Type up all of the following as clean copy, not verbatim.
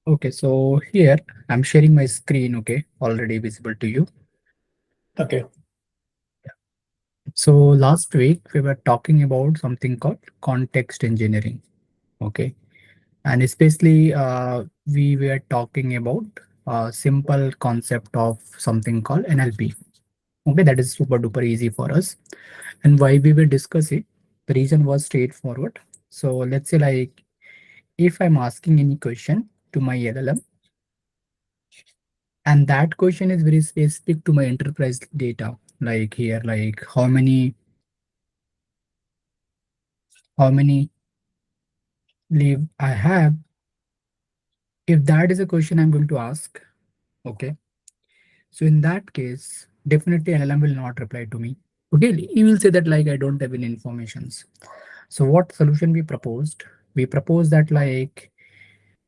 Okay, so here I'm sharing my screen, okay, already visible to you. Okay. So last week we were talking about something called context engineering, okay, and especially we were talking about a simple concept of something called NLP. Okay, that is super duper easy for us. And why we will discuss it, the reason was straightforward. So let's say like if I'm asking any question to my LLM, and that question is very specific to my enterprise data, like here, like how many leave I have. If that is a question I'm going to ask, okay, so in that case, definitely LLM will not reply to me. Okay, he will say that like I don't have any informations. So what solution we proposed? We proposed that like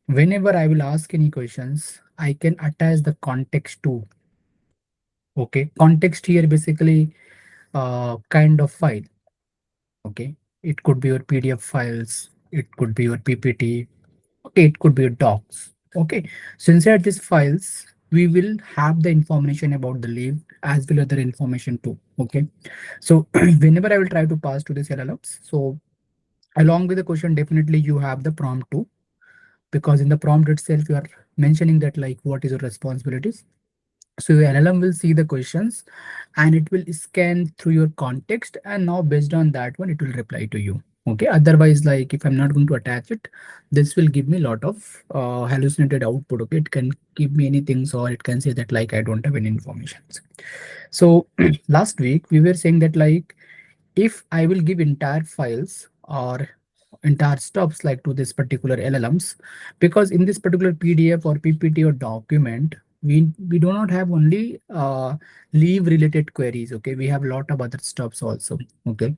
whenever I will ask any questions, I can attach the context to. Okay, context here basically kind of file. Okay, it could be your PDF files, it could be your PPT, okay, it could be your docs. Okay, so inside these files, we will have the information about the leave as well as other information too. Okay, so whenever I will try to pass to this LLMs, so along with the question, definitely you have the prompt too, because in the prompt itself, you are mentioning that like what is your responsibilities. So your LLM will see the questions and it will scan through your context, and now based on that one, it will reply to you. Okay. Otherwise, like if I'm not going to attach it, this will give me a lot of hallucinated output. Okay. It can give me anything, or it can say that like I don't have any information. So last week we were saying that like if I will give entire files or entire stuffs like to this particular LLMs, because in this particular PDF or PPT or document, we do not have only leave related queries. Okay, we have a lot of other stuffs also. Okay,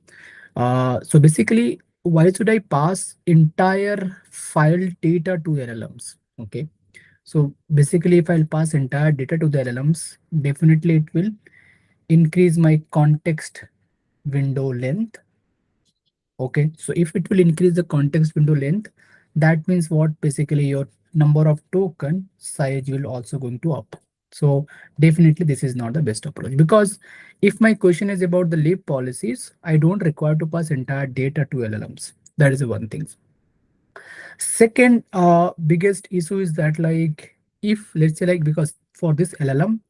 so basically, why should I pass entire file data to LLMs? Okay, so basically, if I'll pass entire data to the LLMs, definitely it will increase my context window length. Okay, so if it will increase the context window length, that means what? Basically your number of token size will also going to up. So definitely this is not the best approach, because if my question is about the leave policies, I don't require to pass entire data to LLMs. That is the one thing. Second biggest issue is that like if let's say like, because for this LLM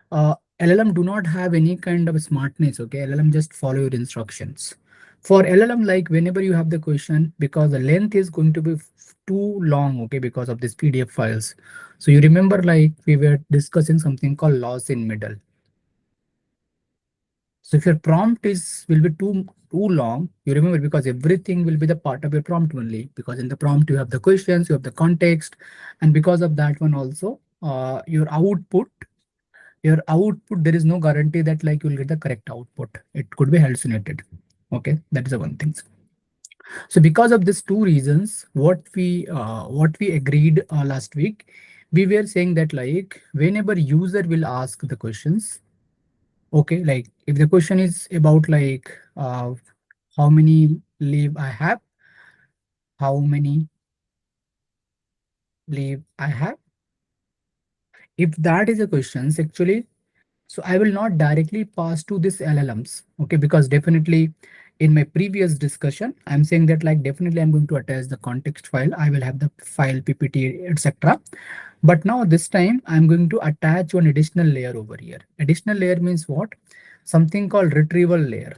do not have any kind of smartness. Okay, LLM just follow your instructions. For LLM, like whenever you have the question, because the length is going to be too long, okay, because of this PDF files. So you remember like we were discussing something called loss in middle. So if your prompt is will be too long, you remember, because everything will be the part of your prompt only, because in the prompt you have the questions, you have the context, and because of that one also, your output, there is no guarantee that like you'll get the correct output. It could be hallucinated. Okay, that is the one thing. So because of these two reasons, what we agreed last week, we were saying that like whenever user will ask the questions, okay, like if the question is about like how many leave I have, how many leave I have, if that is a question actually. So I will not directly pass to this LLMs. Okay, because definitely in my previous discussion, I'm saying that like definitely I'm going to attach the context file. I will have the file, PPT, etc. But now this time I'm going to attach one additional layer over here. Additional layer means what? Something called retrieval layer.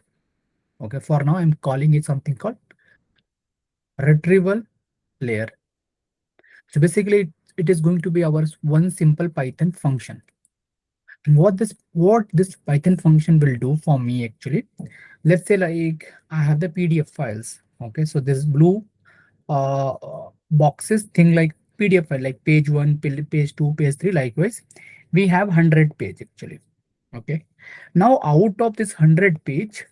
Okay, for now I'm calling it something called retrieval layer. So basically it is going to be our one simple Python function. And what this Python function will do for me actually, let's say like I have the PDF files. Okay, so this blue uh, boxes thing like PDF file, like page one, page two, page three. Likewise, we have 100 page actually. Okay, now out of this 100 page,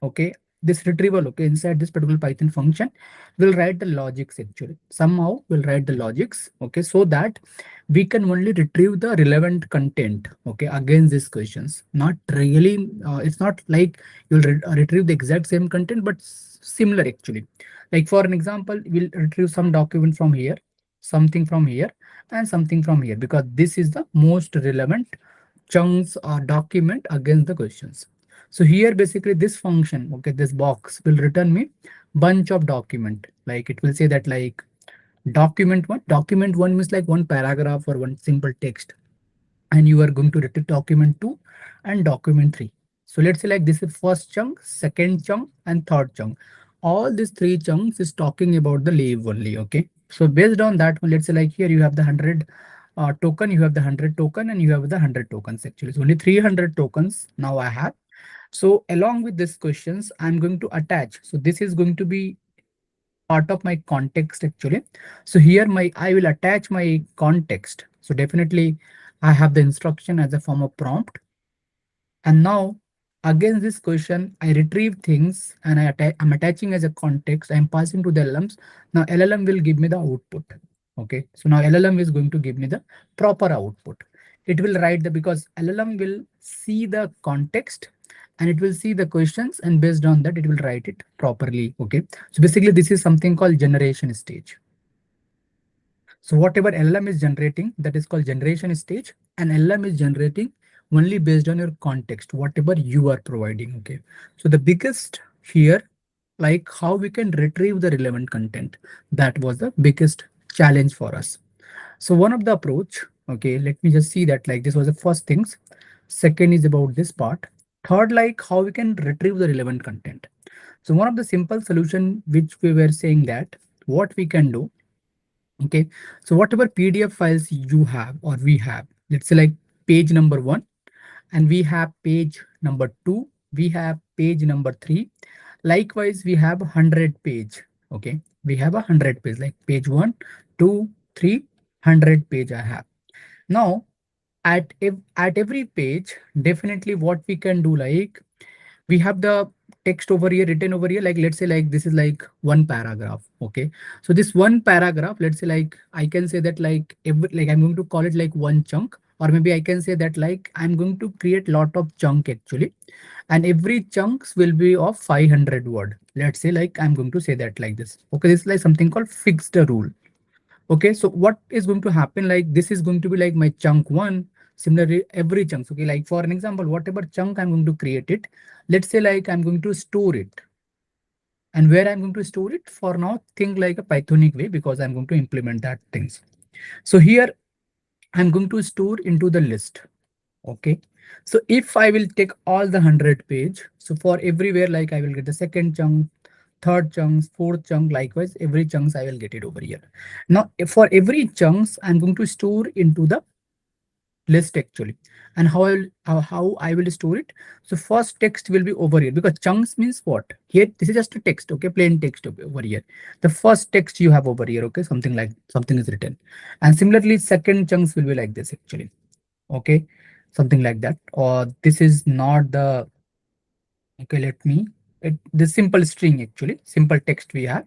okay, this retrieval, okay, inside this particular Python function will write the logics actually. Somehow we'll write the logics, okay, so that we can only retrieve the relevant content, okay, against these questions. Not really, it's not like you'll retrieve the exact same content, but similar actually. Like for an example, we'll retrieve some document from here. something from here, and something from here, because this is the most relevant chunks or document against the questions. So here basically this function, okay, this box will return me bunch of document. Like it will say that like document one means like one paragraph or one simple text, and you are going to retrieve document 2 and document 3. So let's say like this is first chunk, second chunk, and third chunk. All these three chunks is talking about the leave only. Okay. So based on that one, let's say like here you have the 100 token, you have the 100 token, and you have the 100 tokens actually. So only 300 tokens now I have. So along with these questions, I'm going to attach. So this is going to be part of my context actually. So here I will attach my context. So definitely I have the instruction as a form of prompt. And now against this question, I retrieve things and I'm attaching as a context. I'm passing to the LLMs. Now LLM will give me the output. Okay. So now LLM is going to give me the proper output. It will write the, because LLM will see the context and it will see the questions, and based on that it will write it properly. Okay. So basically this is something called generation stage. So whatever LLM is generating, that is called generation stage, and LLM is generating only based on your context, whatever you are providing. Okay. So the biggest here, like how we can retrieve the relevant content, that was the biggest challenge for us. So one of the approach, okay, let me just see that like this was the first things. Second is about this part. Third, like how we can retrieve the relevant content. So one of the simple solution which we were saying that what we can do. Okay, so whatever PDF files you have or we have, let's say like page number 1, and we have page number 2, we have page number 3. Likewise, we have 100 page. Okay, we have 100 page, like page 1, 2, 3, 100 page I have. Now at every page, definitely what we can do, like we have the text over here, written over here, like let's say like this is like one paragraph. Okay, so this one paragraph, let's say like I can say that like like I'm going to call it like one chunk, or maybe I can say that like I'm going to create lot of chunk actually, and every chunks will be of 500 word. Let's say like I'm going to say that like this. Okay, this is like something called fixed rule. Okay, so what is going to happen, like this is going to be like my chunk 1. Similarly every chunks, okay, like for an example, whatever chunk I'm going to create it, let's say like I'm going to store it. And where I'm going to store it, for now think like a Pythonic way, because I'm going to implement that things. So here I'm going to store into the list. Okay, so if I will take all the 100 page, so for everywhere, like I will get the second chunk, third chunks, fourth chunk, likewise every chunks I will get it over here. Now for every chunks I'm going to store into the list actually. And how I will store it. So first text will be over here, because chunks means what? Here this is just a text, okay, plain text over here. The first text you have over here, okay, something like something is written. And similarly second chunks will be like this actually. Okay, something like that. Or this is not the, okay, let me the simple string actually, simple text we have.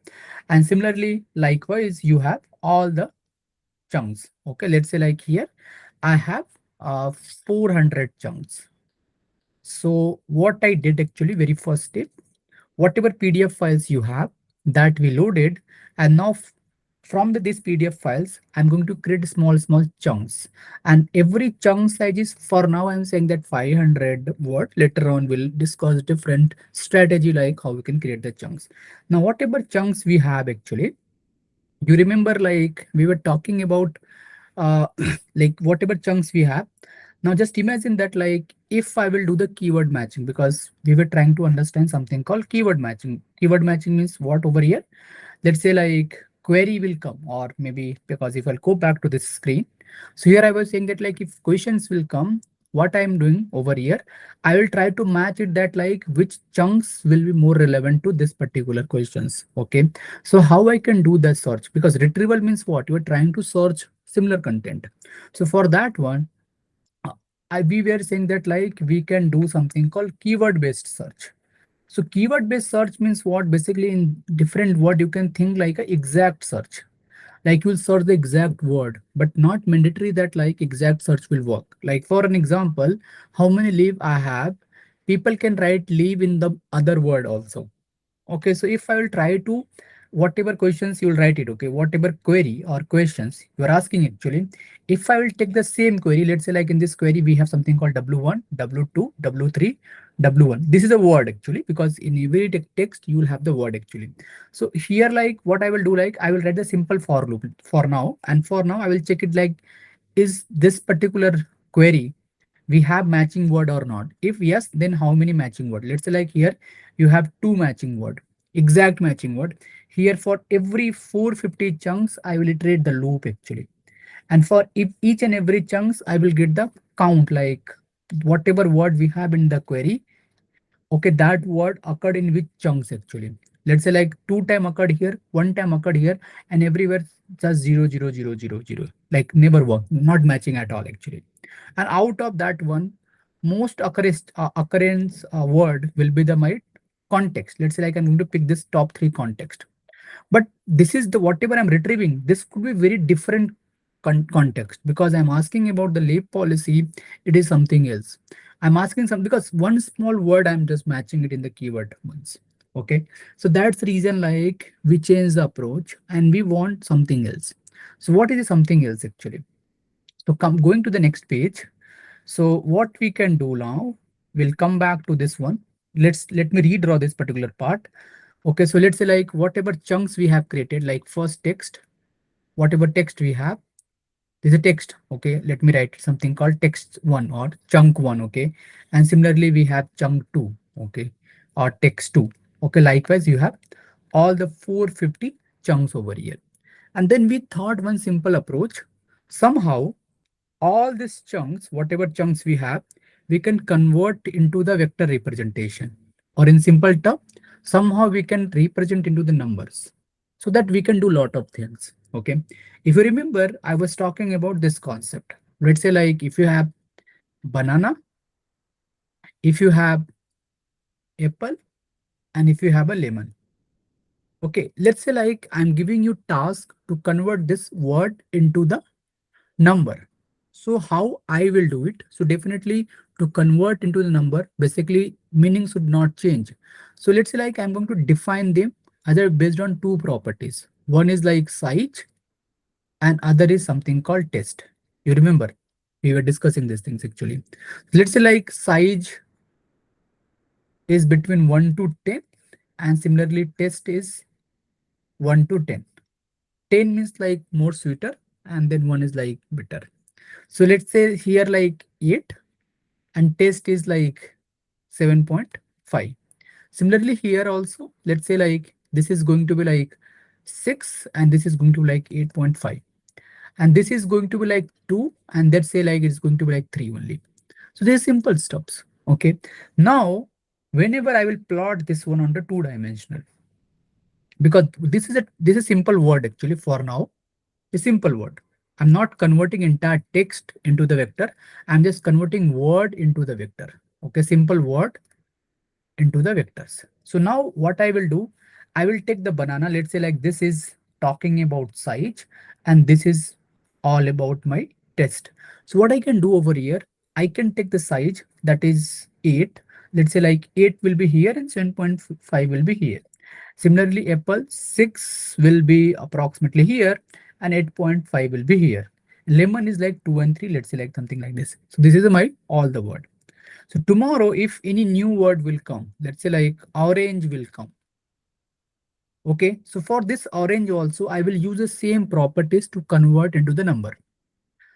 And similarly likewise you have all the chunks. Okay, let's say like here I have 400 chunks. So what I did actually, very first step, whatever PDF files you have, that we loaded, and now from this PDF files, I'm going to create small chunks, and every chunk size is, for now I'm saying that 500 word. Later on we'll discuss different strategy, like how we can create the chunks. Now whatever chunks we have actually, you remember like we were talking about like whatever chunks we have. Now just imagine that like if I will do the keyword matching, because we were trying to understand something called keyword matching. Keyword matching means what over here? Let's say like query will come, or maybe, because if I'll go back to this screen, so here I was saying that like if questions will come, what I'm doing over here, I will try to match it that like which chunks will be more relevant to this particular questions. Okay, so how I can do the search, because retrieval means what? You are trying to search similar content. So for that one, we were saying that like we can do something called keyword based search. So keyword based search means what? Basically in different word you can think like a exact search. Like you'll search the exact word, but not mandatory that like exact search will work. Like for an example, how many leave I have, people can write leave in the other word also. Okay, so if I will try to whatever questions you'll write it, okay, whatever query or questions you're asking actually. If I will take the same query, let's say like in this query, we have something called W1, W2, W3, W1. This is a word actually, because in every text you will have the word actually. So here, like what I will do, like I will write the simple for loop for now. And for now, I will check it like, is this particular query we have matching word or not? If yes, then how many matching word? Let's say like here you have two matching word, exact matching word. Here for every 450 chunks, I will iterate the loop actually. And for if each and every chunks, I will get the count, like whatever word we have in the query. Okay, that word occurred in which chunks actually. Let's say like two time occurred here, one time occurred here, and everywhere just 0, 0, 0, 0, 0. Like never work, not matching at all actually. And out of that one, most occurrence word will be the my context. Let's say like I'm going to pick this top three context. But this is the whatever I'm retrieving. This could be very different context, because I'm asking about the leave policy. It is something else. I'm asking some because one small word I'm just matching it in the keyword once. Okay, so that's the reason like we change the approach and we want something else. So what is the something else actually? So come going to the next page. So what we can do now, we'll come back to this one. Let me redraw this particular part. Okay, so let's say like whatever chunks we have created, like first text, whatever text we have, this is a text. Okay, let me write something called text one or chunk one. Okay, and similarly we have chunk two. Okay, or text two. Okay, likewise you have all the 450 chunks over here. And then we thought one simple approach. Somehow all these chunks, whatever chunks we have, we can convert into the vector representation. Or in simple term, somehow we can represent into the numbers, so that we can do lot of things. Okay. If you remember, I was talking about this concept. Let's say like if you have banana, if you have apple, and if you have a lemon. Okay. Let's say like I'm giving you task to convert this word into the number. So how I will do it? So definitely to convert into the number, basically meaning should not change. So let's say like I'm going to define them either based on two properties. One is like size and other is something called test. You remember we were discussing these things actually. Let's say like size is between 1 to 10 and similarly test is 1 to 10. 10 means like more sweeter and then 1 is like bitter. So let's say here like 8 and test is like 7.5. Similarly here also, let's say like this is going to be like 6 and this is going to be like 8.5. And this is going to be like 2 and let's say like it's going to be like 3 only. So there's simple steps. Okay. Now, whenever I will plot this one on the two-dimensional, because this is simple word actually for now, a simple word. I'm not converting entire text into the vector. I'm just converting word into the vector. Okay, simple word into the vectors. So now what I will do, I will take the banana. Let's say like this is talking about size and this is all about my test. So what I can do over here, I can take the size that is 8. Let's say like 8 will be here and 7.5 will be here. Similarly, apple 6 will be approximately here and 8.5 will be here. Lemon is like 2 and 3. Let's say like something like this. So this is my all the word. So tomorrow, if any new word will come, let's say like orange will come. Okay, so for this orange also, I will use the same properties to convert into the number.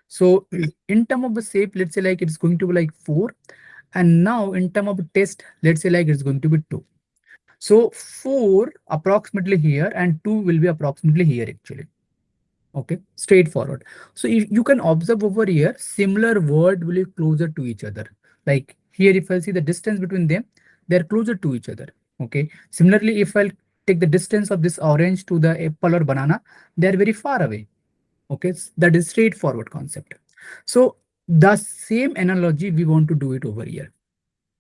So in term of the shape, let's say like it's going to be like 4. And now in term of test, let's say like it's going to be 2. So 4 approximately here and 2 will be approximately here actually. Okay, straightforward. So if you can observe over here, similar word will be closer to each other. Like here, if I see the distance between them, they're closer to each other. Okay. Similarly, if I'll take the distance of this orange to the apple or banana, they're very far away. Okay, that is straightforward concept. So the same analogy we want to do it over here.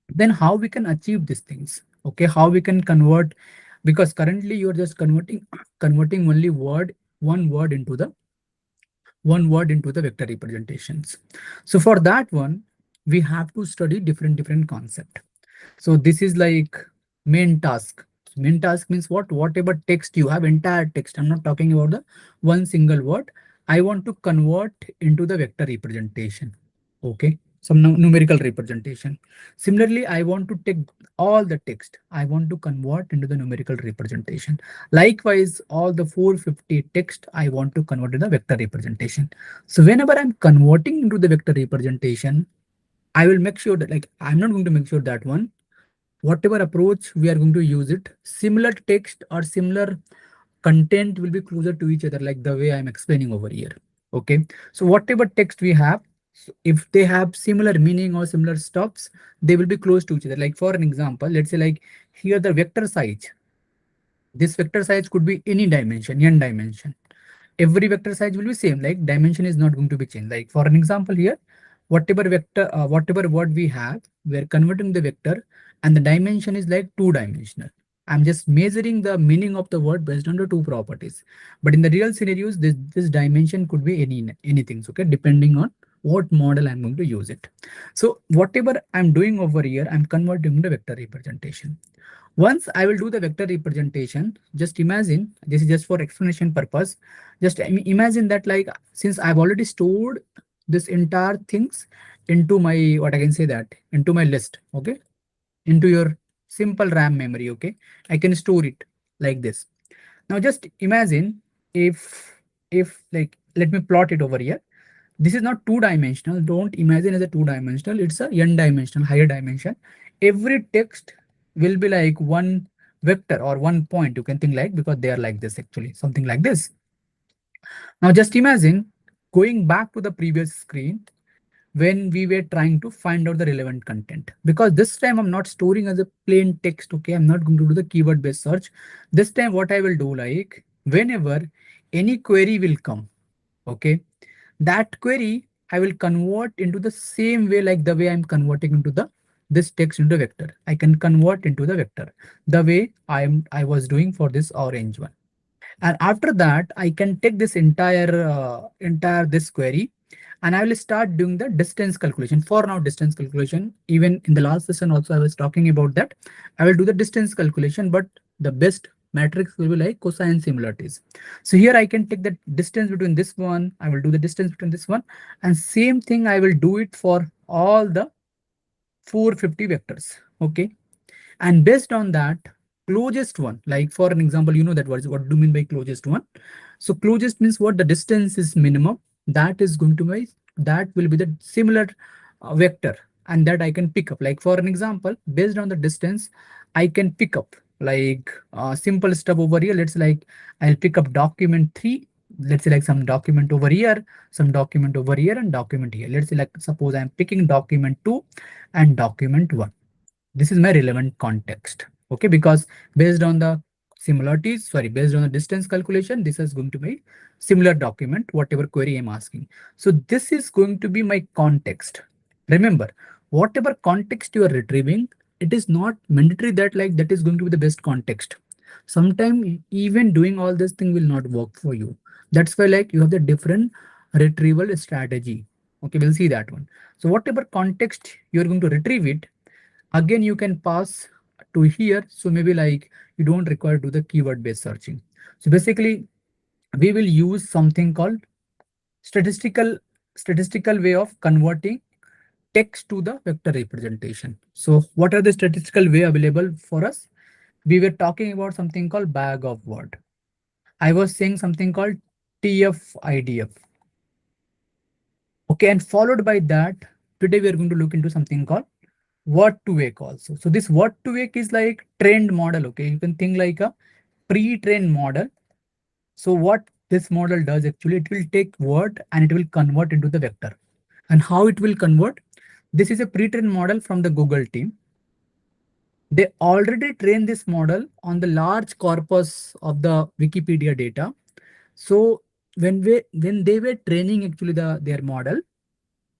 Then how we can achieve these things? Okay, how we can convert, because currently you're just converting only one word into the vector representations. So for that one, we have to study different concept. So this is like main task. Min task means what? Whatever text you have, entire text. I'm not talking about the one single word. I want to convert into the vector representation. Okay, some numerical representation. Similarly, I want to take all the text. I want to convert into the numerical representation. Likewise, all the 450 text, I want to convert to the vector representation. So whenever I'm converting into the vector representation, I will make sure that like I'm not going to make sure that one. Whatever approach we are going to use it, similar text or similar content will be closer to each other, like the way I'm explaining over here. Okay. So whatever text we have, so if they have similar meaning or similar stuffs, they will be close to each other. Like for an example, let's say like here the vector size. This vector size could be any dimension, n dimension. Every vector size will be same, like dimension is not going to be changed. Like for an example here, whatever vector, whatever word we have, we're converting the vector and the dimension is like two-dimensional. I'm just measuring the meaning of the word based on the two properties. But in the real scenarios, this dimension could be anything, okay, depending on what model I'm going to use it. So whatever I'm doing over here, I'm converting the vector representation. Once I will do the vector representation, just imagine, this is just for explanation purpose. Just imagine that like, since I've already stored this entire things into my, what I can say that, into my list, okay? Into your simple RAM memory, okay? I can store it like this. Now just imagine if like, let me plot it over here. This is not two-dimensional. Don't imagine as a two-dimensional. It's a n-dimensional, higher dimension. Every text will be like one vector or one point. You can think like, because they are like this actually, something like this. Now just imagine going back to the previous screen when we were trying to find out the relevant content. Because this time I'm not storing as a plain text. Okay, I'm not going to do the keyword based search. This time what I will do, like whenever any query will come, okay, that query I will convert into the same way, like the way I'm converting into the this text into vector. I can convert into the vector the way I was doing for this orange one. And after that, I can take this entire this query and I will start doing the distance calculation. For now, distance calculation, even in the last session also I was talking about that. I will do the distance calculation, but the best matrix will be like cosine similarities. So here I can take the distance between this one. I will do the distance between this one, and same thing I will do it for all the 450 vectors. Okay. And based on that, closest one, like for an example, you know that what do you mean by closest one? So closest means what? The distance is minimum. That is going to be, that will be the similar vector, and that I can pick up. Like for an example, based on the distance, I can pick up like simple stuff over here. Let's like, I'll pick up document 3. Let's say like some document over here, some document over here, and document here. Let's say like, suppose I'm picking document 2 and document 1. This is my relevant context. Okay, because based on the similarities, sorry, based on the distance calculation, this is going to be similar document, whatever query I'm asking. So this is going to be my context. Remember, whatever context you are retrieving, it is not mandatory that like that is going to be the best context. Sometimes even doing all this thing will not work for you. That's why like you have the different retrieval strategy. Okay, we'll see that one. So whatever context you're going to retrieve it, again you can pass to here. So maybe like you don't require to do the keyword based searching. So basically we will use something called statistical way of converting text to the vector representation. So what are the statistical way available for us? We were talking about something called bag of word. I was saying something called TF-IDF. Okay, and followed by that, today we are going to look into something called word to wake also. So this word to wake is like trained model. Okay, you can think like a pre-trained model. So what this model does actually, it will take word and it will convert into the vector. And how it will convert? This is a pre-trained model from the Google team. They already trained this model on the large corpus of the Wikipedia data. So when they were training actually their model,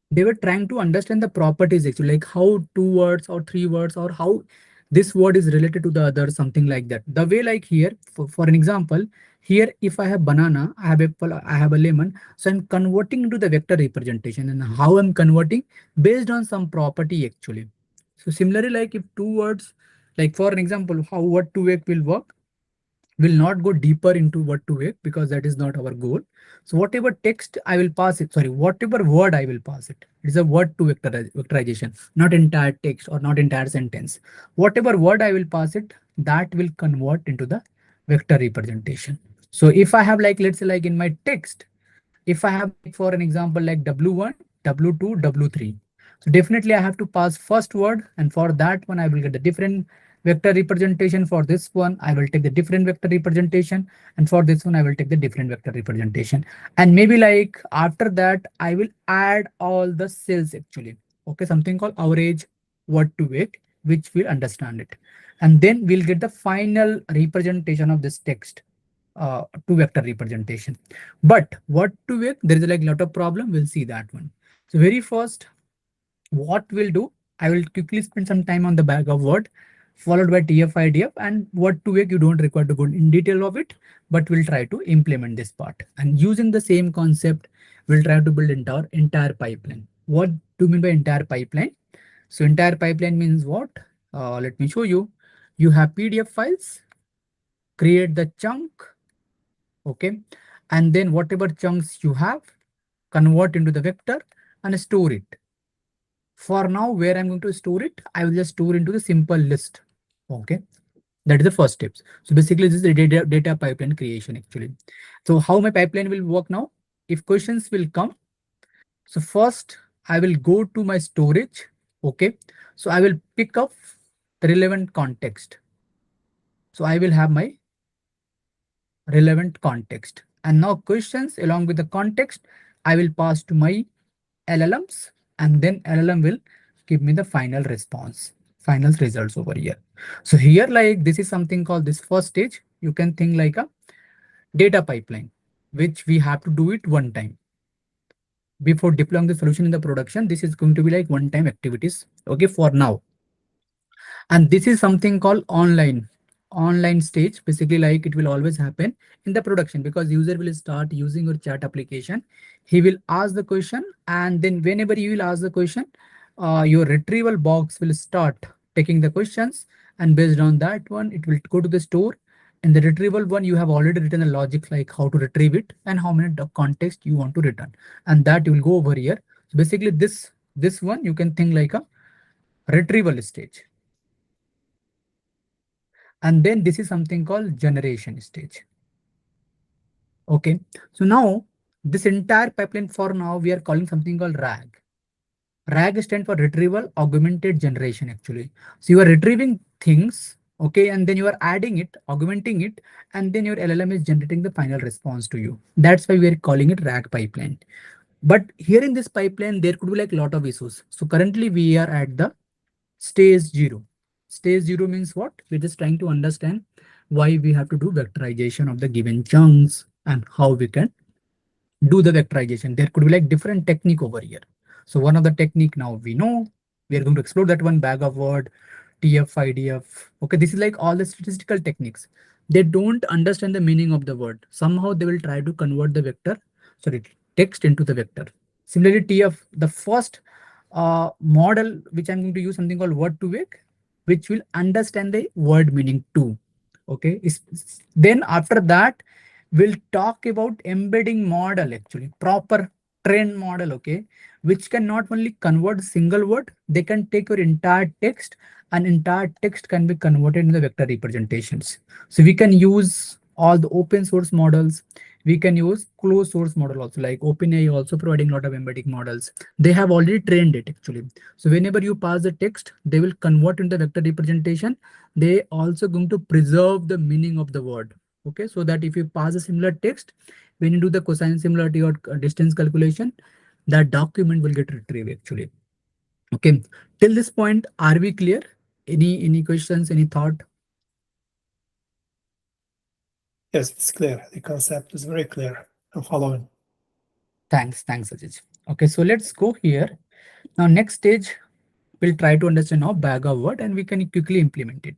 they were trying to understand the properties actually, like how two words or three words or how this word is related to the other, something like that. The way like here, for an example, here if I have banana, I have apple, I have a lemon. So I'm converting into the vector representation, and how I'm converting based on some property actually. So similarly, like if two words Like for an example, how what to wake will work. Will not go deeper into what to wake because that is not our goal. So whatever text I will pass it, sorry, whatever word I will pass it, it is a word to vectorization, not entire text or not entire sentence. Whatever word I will pass it, that will convert into the vector representation. So if I have like, let's say like in my text, if I have like for an example like W1, W2, W3. So definitely I have to pass first word, and for that one I will get the different vector representation. For this one I will take the different vector representation, and for this one I will take the different vector representation. And maybe like after that I will add all the cells actually. Okay, something called average word to weight, which will understand it. And then we'll get the final representation of this text, to vector representation. But what to make, there is like a lot of problem. We'll see that one. So very first, what we'll do, I will quickly spend some time on the bag of word, followed by TF-IDF, and what to make you don't require to go in detail of it, but we'll try to implement this part. And using the same concept, we'll try to build entire pipeline. What do you mean by entire pipeline? So entire pipeline means what? Let me show you. You have PDF files, create the chunk, okay, and then whatever chunks you have, convert into the vector and store it. For now, where I'm going to store it, I will just store into the simple list. Okay, that is the first steps. So basically this is the data pipeline creation actually. So how my pipeline will work now? If questions will come, so first I will go to my storage. Okay, so I will pick up the relevant context. So I will have my relevant context. And now questions along with the context, I will pass to my LLMs, and then LLM will give me the final response, final results over here. So here, like this is something called this first stage. You can think like a data pipeline, which we have to do it one time. Before deploying the solution in the production, this is going to be like one-time activities. Okay, for now. And this is something called online stage. Basically like it will always happen in the production, because user will start using your chat application. He will ask the question, and then whenever you will ask the question, your retrieval box will start taking the questions, and based on that one it will go to the store. In the retrieval one, you have already written a logic like how to retrieve it and how many context you want to return, and that you will go over here. So basically this one you can think like a retrieval stage. And then this is something called generation stage. Okay, so now this entire pipeline, for now we are calling something called RAG. RAG stands for Retrieval Augmented Generation actually. So you are retrieving things, okay, and then you are adding it, augmenting it, and then your LLM is generating the final response to you. That's why we are calling it RAG pipeline. But here in this pipeline, there could be like a lot of issues. So currently we are at the stage 0. Stage 0 means what? We're just trying to understand why we have to do vectorization of the given chunks and how we can do the vectorization. There could be like different technique over here. So one of the technique now we know, we are going to explore that one, bag of word, TF-IDF. Okay, this is like all the statistical techniques. They don't understand the meaning of the word. Somehow they will try to convert the vector, sorry, text into the vector. Similarly, TF, the first model which I'm going to use, something called word to wake, which will understand the word meaning too. Okay, then after that we'll talk about embedding model actually, proper trained model, okay, which can not only convert single word, they can take your entire text, and entire text can be converted into the vector representations. So we can use all the open source models. We can use closed source model also, like OpenAI also providing a lot of embedding models. They have already trained it actually. So whenever you pass the text, they will convert into vector representation. They also going to preserve the meaning of the word. Okay, so that if you pass a similar text, when you do the cosine similarity or distance calculation, that document will get retrieved actually. Okay, till this point, are we clear? Any questions, any thought? Yes, it's clear. The concept is very clear. I'm following. Thanks, Ajit. Okay, so let's go here. Now, next stage, we'll try to understand how bag of word, and we can quickly implement it.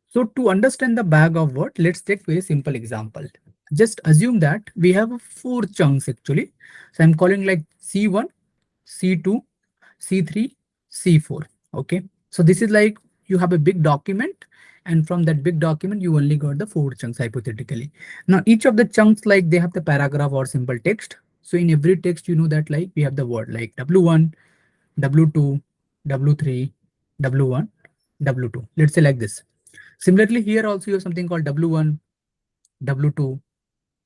So to understand the bag of word, let's take very simple example. Just assume that we have 4 chunks actually. So I'm calling like C1, C2, C3, C4. Okay. So this is like you have a big document, and from that big document, you only got the 4 chunks hypothetically. Now, each of the chunks, like they have the paragraph or simple text. So in every text, you know that like we have the word like W1, W2, W3, W1, W2. Let's say like this. Similarly, here also you have something called W1, W2,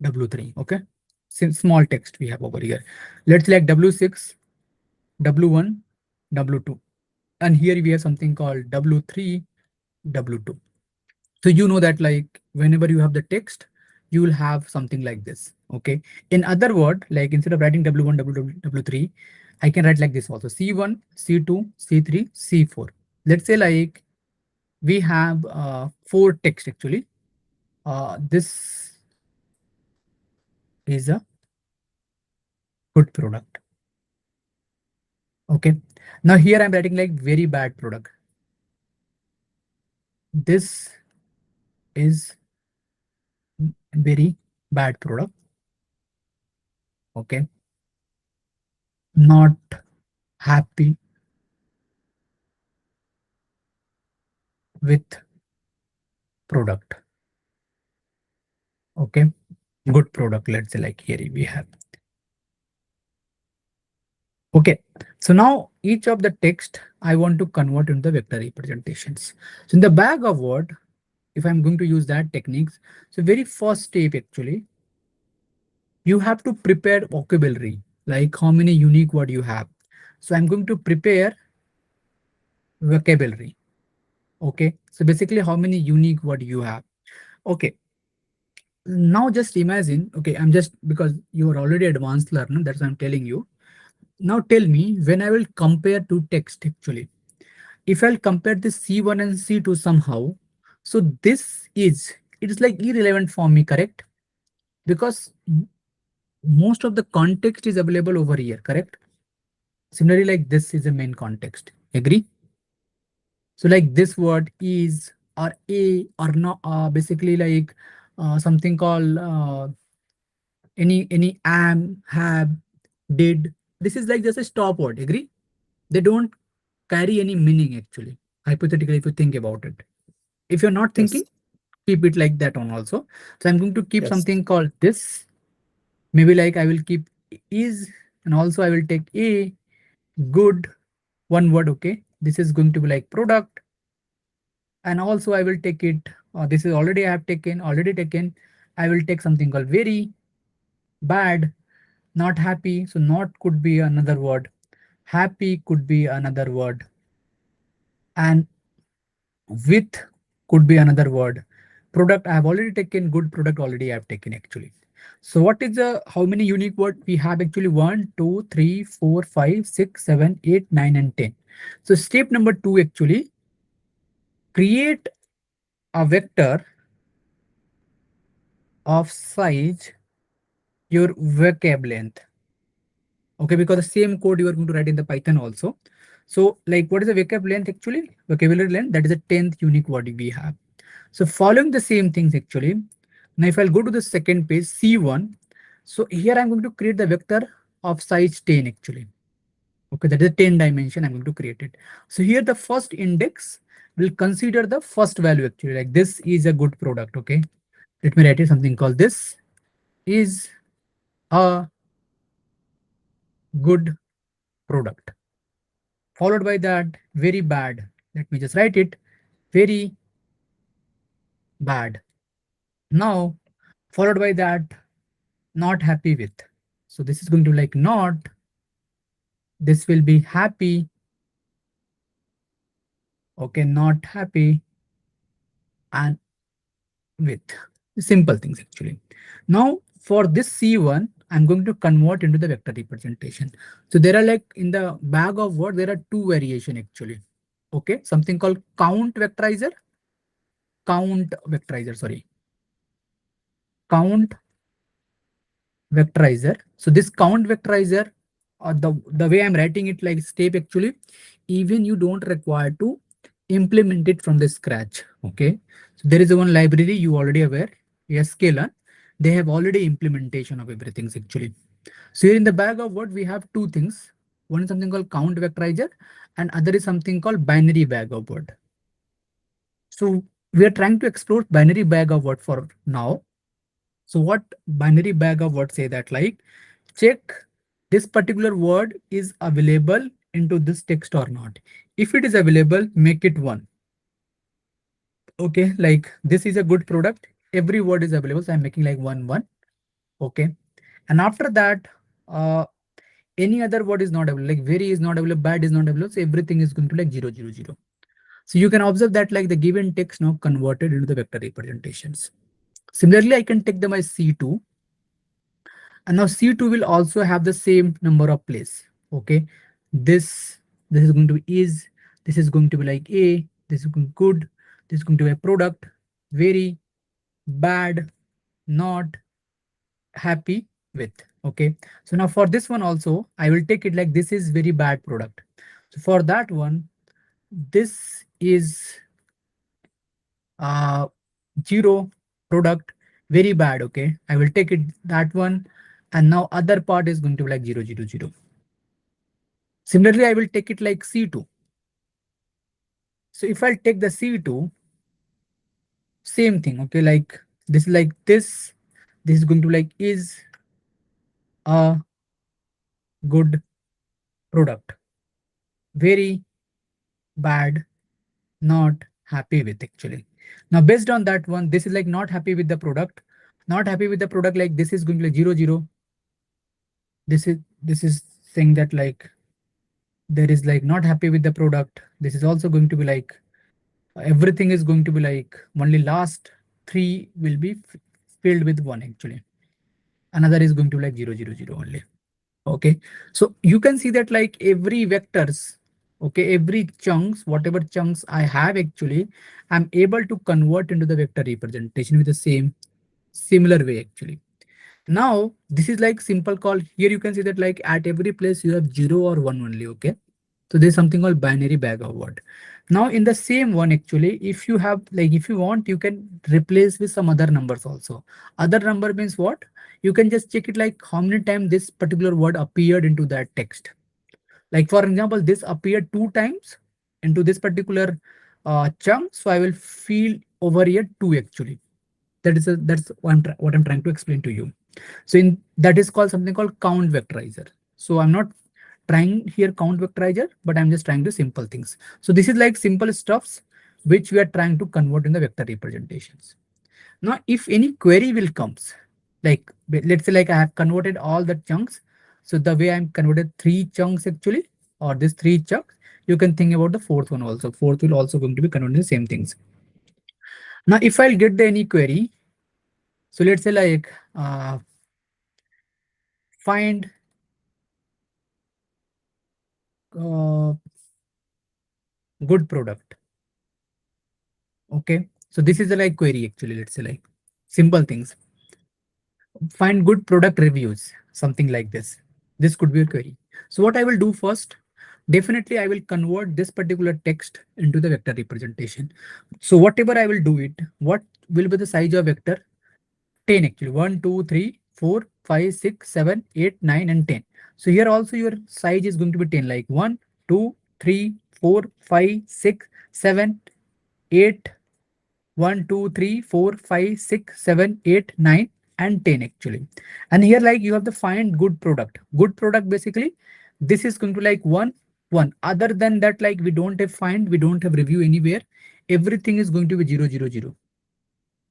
W3. Okay. Small text we have over here. Let's say like W6, W1, W2. And here we have something called W3, W2. So you know that like whenever you have the text, you will have something like this. Okay. In other word, like instead of writing W1, W2, W3, I can write like this also: C1, C2, C3, C4. Let's say like we have 4 text actually. This is a good product. Okay. Now here I'm writing like very bad product. This is very bad product. Okay. Not happy with product. Okay. Good product. Let's say like here we have. Okay. So now each of the text I want to convert into the vector representations. So in the bag of word, if I'm going to use that techniques, so very first step actually, you have to prepare vocabulary, like how many unique word you have. So I'm going to prepare vocabulary. Okay. So basically how many unique word you have. Okay. Now just imagine, okay, I'm just because you are already advanced learner, that's what I'm telling you. Now tell me when I will compare two text actually. If I'll compare this C1 and C2 somehow, so this is, it is like irrelevant for me, correct? Because most of the context is available over here, correct? Similarly, like this is a main context. Agree? So like this word is or a or not, basically like something called any am, have, did. This is like just a stop word. Agree? They don't carry any meaning actually. Hypothetically, if you think about it. If you're not Yes. thinking, keep it like that on also. So I'm going to keep Yes. something called this. Maybe like I will keep is, and also I will take a good, one word. Okay. This is going to be like product. And also I will take it, this is already I have taken, already taken. I will take something called very, bad, not happy. So not could be another word. Happy could be another word. And with could be another word. Product I have already taken, good product already I have taken actually. So what is the, how many unique word we have actually? 1, 2, 3, 4, 5, 6, 7, 8, 9, and 10. So step number 2 actually, create a vector of size your vocab length. Okay, because the same code you are going to write in the Python also. So like what is the vocab length actually? Vocabulary length, that is the 10th unique word we have. So following the same things actually. Now if I'll go to the second page, C1. So here I'm going to create the vector of size 10 actually. Okay, that is a 10 dimension I'm going to create it. So here the first index will consider the first value actually, like this is a good product. Okay, let me write it something called this is a good product. Followed by that, very bad. Let me just write it, very bad. Now, followed by that, not happy with. So this is going to like not, this will be happy. Okay, not happy and with. Simple things actually. Now for this C1, I'm going to convert into the vector representation. So there are like in the bag of word, there are two variation actually. Okay, something called count vectorizer, sorry, count vectorizer. So this count vectorizer, the way I'm writing it like step actually, even you don't require to implement it from the scratch. Okay, so there is one library you already aware, yes, Scala. They have already implementation of everything actually. So here in the bag of what we have two things. One is something called count vectorizer, and other is something called binary bag of word. So we are trying to explore binary bag of word for now. So what binary bag of word say that like check this particular word is available into this text or not. If it is available, make it one. Okay, like this is a good product. Every word is available, so I'm making like one. Okay, and after that, any other word is not available. Like very is not available, bad is not available. So everything is going to like 0, 0, 0. So you can observe that like the given text now converted into the vector representations. Similarly, I can take them as C2. And now C2 will also have the same number of place. Okay. This is going to be is, this is going to be like A, this is going good, this is going to be a product, very, bad, not, happy with. Okay. So now for this one also, I will take it like this is very bad product. So for that one, this is 0 product, very bad. Okay, I will take it that one, and now other part is going to be like 0, 0, 0. Similarly, I will take it like C2. So if I take the C2, same thing. Okay, like this is like this is going to like is a good product, very bad, not happy with actually. Now based on that one, this is like not happy with the product, not happy with the product, like this is going to like 0, 0. This is saying that like there is like not happy with the product. This is also going to be like everything is going to be like only last three will be filled with one actually. Another is going to be like 0, 0, 0 only. Okay, so you can see that like every vectors, okay, every chunks, whatever chunks I have actually, I'm able to convert into the vector representation with the similar way actually. Now this is like simple call. Here you can see that like at every place you have 0 or 1 only. Okay, so there's something called binary bag of word. Now in the same one actually, if you have like if you want, you can replace with some other numbers also. Other number means what? You can just check it like how many times this particular word appeared into that text. Like for example, this appeared 2 times into this particular chunk. So I will feel over here 2 actually. That's what I'm trying to explain to you. So in that is called something called count vectorizer. So I'm not trying here count vectorizer, but I'm just trying to simple things. So this is like simple stuffs which we are trying to convert in the vector representations. Now, if any query will comes, like let's say like I have converted all the chunks. So the way I'm converted 3 chunks actually, or this 3 chunks, you can think about the fourth one also. Fourth will also going to be converted the same things. Now, if I'll get the any query, so let's say like find uh, good product. Okay, so this is the like query actually. Let's say like simple things. Find good product reviews, something like this. This could be a query. So what I will do first, definitely I will convert this particular text into the vector representation. So whatever I will do it, what will be the size of vector? 10 actually. 1, 2, 3, 4, 5, 6, 7, 8, 9, and 10. So here also your size is going to be 10, like 1, 2, 3, 4, 5, 6, 7, 8, 1, 2, 3, 4, 5, 6, 7, 8, 9, and 10 actually. And here like you have to find good product. Good product basically, this is going to like 1. Other than that, like we don't have find, we don't have review anywhere. Everything is going to be 0, 0, 0.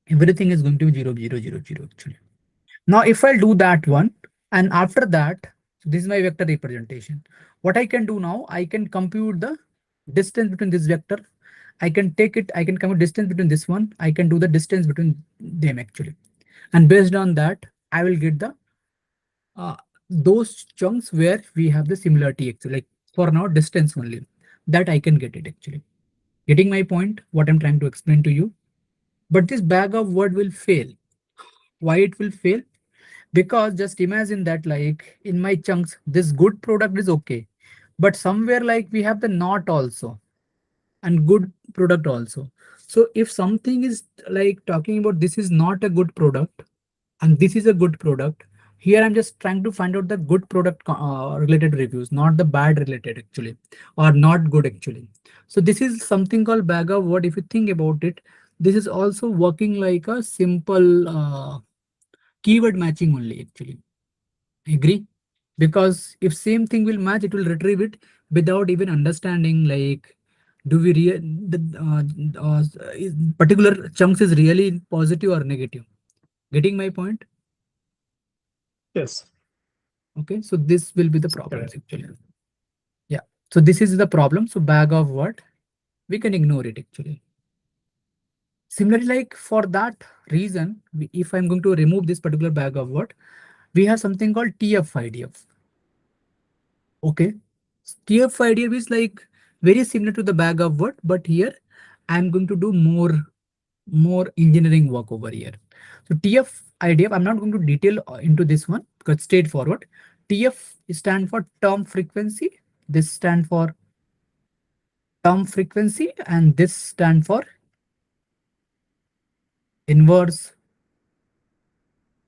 Everything is going to be 0, 0, 0, 0 actually. Now if I do that one, and after that, so this is my vector representation. What I can do now, I can compute the distance between this vector. I can take it, I can compute distance between this one. I can do the distance between them actually. And based on that, I will get the uh, those chunks where we have the similarity actually. Like for now, distance only. That I can get it actually. Getting my point, what I'm trying to explain to you. But this bag of word will fail. Why it will fail? Because just imagine that like in my chunks, this good product is okay. But somewhere like we have the not also and good product also. So if something is like talking about this is not a good product and this is a good product, Here I'm just trying to find out the good product related reviews, not the bad related actually, or not good actually. So this is something called bag of word. If you think about it, this is also working like a simple keyword matching only actually. Agree? Because if same thing will match, it will retrieve it without even understanding like do we the particular chunks is really positive or negative. Getting my point? Yes, Okay, so this will be the it's problems correct. actually. Yeah, so this is the problem. So bag of what? We can ignore it actually. Similarly, like for that reason, if I'm going to remove this particular bag of what, we have something called TF-IDF. Okay, TF-IDF is like very similar to the bag of what, but here I'm going to do more engineering work over here. So TF-IDF, I'm not going to detail into this one because straightforward. TF stand for term frequency. This stand for term frequency, and this stand for inverse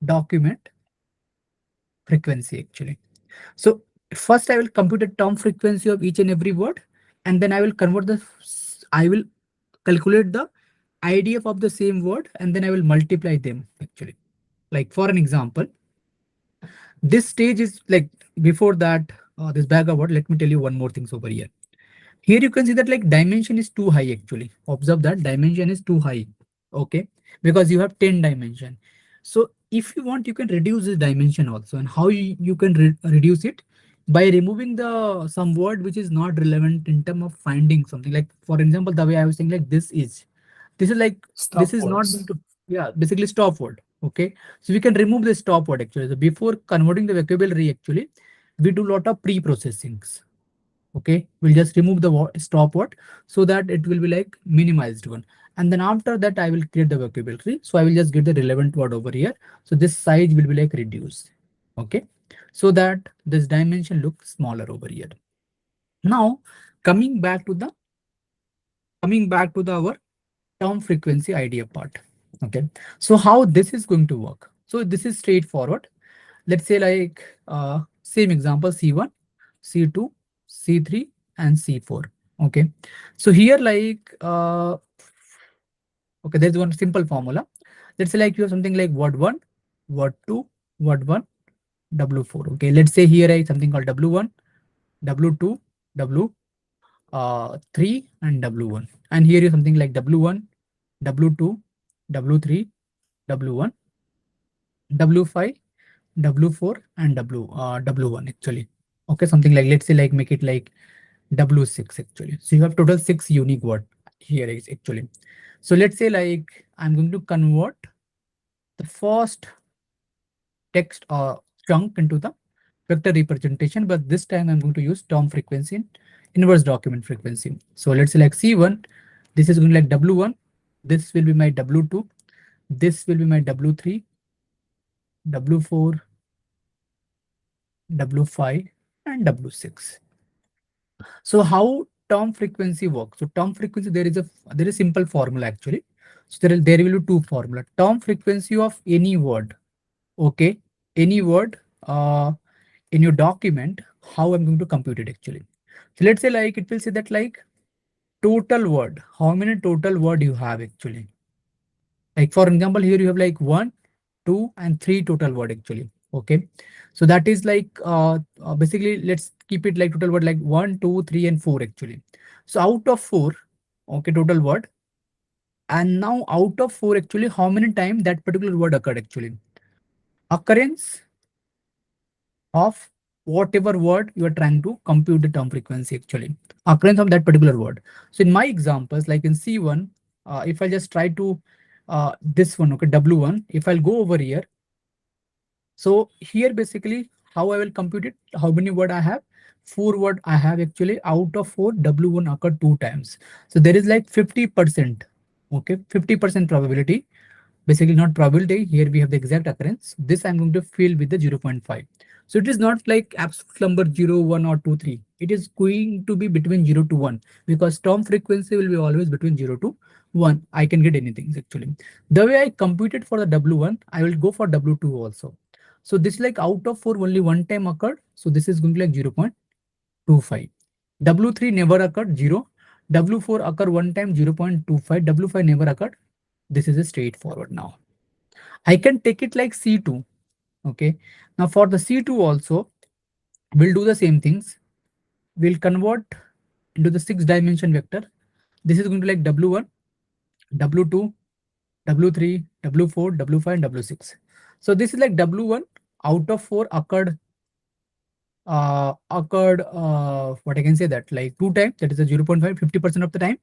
document frequency actually. So first I will compute the term frequency of each and every word, and then I will convert I will calculate the IDF of the same word, and then I will multiply them actually. Like for an example, this stage is like before that, this bag of word, let me tell you one more things over here. Here you can see that like dimension is too high actually. Observe that dimension is too high. Okay, because you have 10 dimension. So if you want, you can reduce this dimension also. And how you can reduce it? By removing the some word which is not relevant in terms of finding something. Like for example, the way I was saying like this is like this Stop is not going words. to, yeah, basically stop word. Okay, so we can remove the stop word actually. So before converting the vocabulary actually, we do lot of pre-processings. Okay, we'll just remove the stop word so that it will be like minimized one, and then after that I will create the vocabulary. So I will just get the relevant word over here, so this size will be like reduced. Okay, so that this dimension looks smaller over here. Now coming back to the our term frequency idea part. Okay, so how this is going to work? So this is straightforward. Let's say like same example, C1, C2, C3, and C4. Okay, so here like okay, there's one simple formula. Let's say like you have something like word 1, word 2, word 1, W4. Okay, let's say here I something called W1, W2, W3, and W1. And here is something like W1, W2, W3, W1, W5, W4, and W1 actually. Okay, something like let's say like make it like W6 actually. So you have total 6 unique word here is actually. So let's say like I'm going to convert the first text chunk into the vector representation, but this time I'm going to use term frequency and inverse document frequency. So let's say like C1, this is going to like W1, this will be my W2, this will be my W3, W4, W5, and W6. So how term frequency works? So term frequency, there is simple formula actually. So there will be two formula. Term frequency of any word. Okay, any word in your document. How I'm going to compute it actually. So let's say like it will say that like total word. How many total word you have actually? Like for example, here you have like 1, 2, and 3 total word actually. Okay, so that is like basically let's keep it like total word like 1, 2, 3, and 4 actually. So out of 4, okay, total word. And now out of 4 actually, how many times that particular word occurred actually? Occurrence of whatever word you are trying to compute the term frequency actually. Occurrence of that particular word. So in my examples, like in C1, if I just try to this one, okay, W1, if I'll go over here. So here basically how I will compute it, how many word I have? 4 word I have actually. Out of 4, W1 occurred 2 times. So there is like 50%. Okay, 50% probability. Basically not probability. Here we have the exact occurrence. This I'm going to fill with the 0.5. So it is not like absolute number 0, 1, or 2, 3. It is going to be between 0 to 1 because term frequency will be always between 0 to 1. I can get anything actually. The way I computed for the W1, I will go for W2 also. So this is like out of 4 only one time occurred. So this is going to like 0.25. W3 never occurred, 0. W4 occur one time, 0.25. W5 never occurred. This is a straightforward now. I can take it like C2. Okay. Now for the C2 also, we'll do the same things. We'll convert into the 6-dimension vector. This is going to like W1, W2, W3, W4, W5, and W6. So this is like W1 out of 4 occurred what I can say that like 2 times, that is a 0.5, 50% of the time.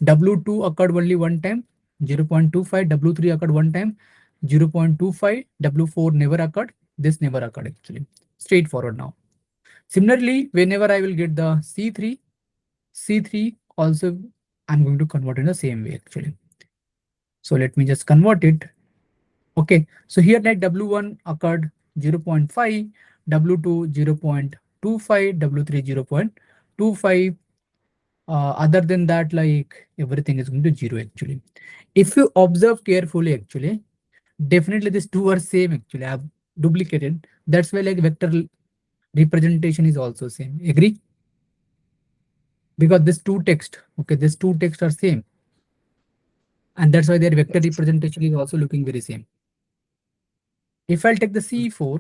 W2 occurred only one time, 0.25. W3 occurred one time, 0.25. W4 never occurred. This never occurred actually. Straightforward now. Similarly, whenever I will get the C3 also I'm going to convert in the same way actually. So let me just convert it. Okay, so here like W1 occurred 0.5, W2 0.25, W3 0.25. Other than that, like everything is going to 0 actually. If you observe carefully actually, definitely these two are same actually. I have duplicated. That's why like vector representation is also same. Agree? Because this two text, okay, these two text are same. And that's why their vector representation is also looking very same. If I'll take the C4,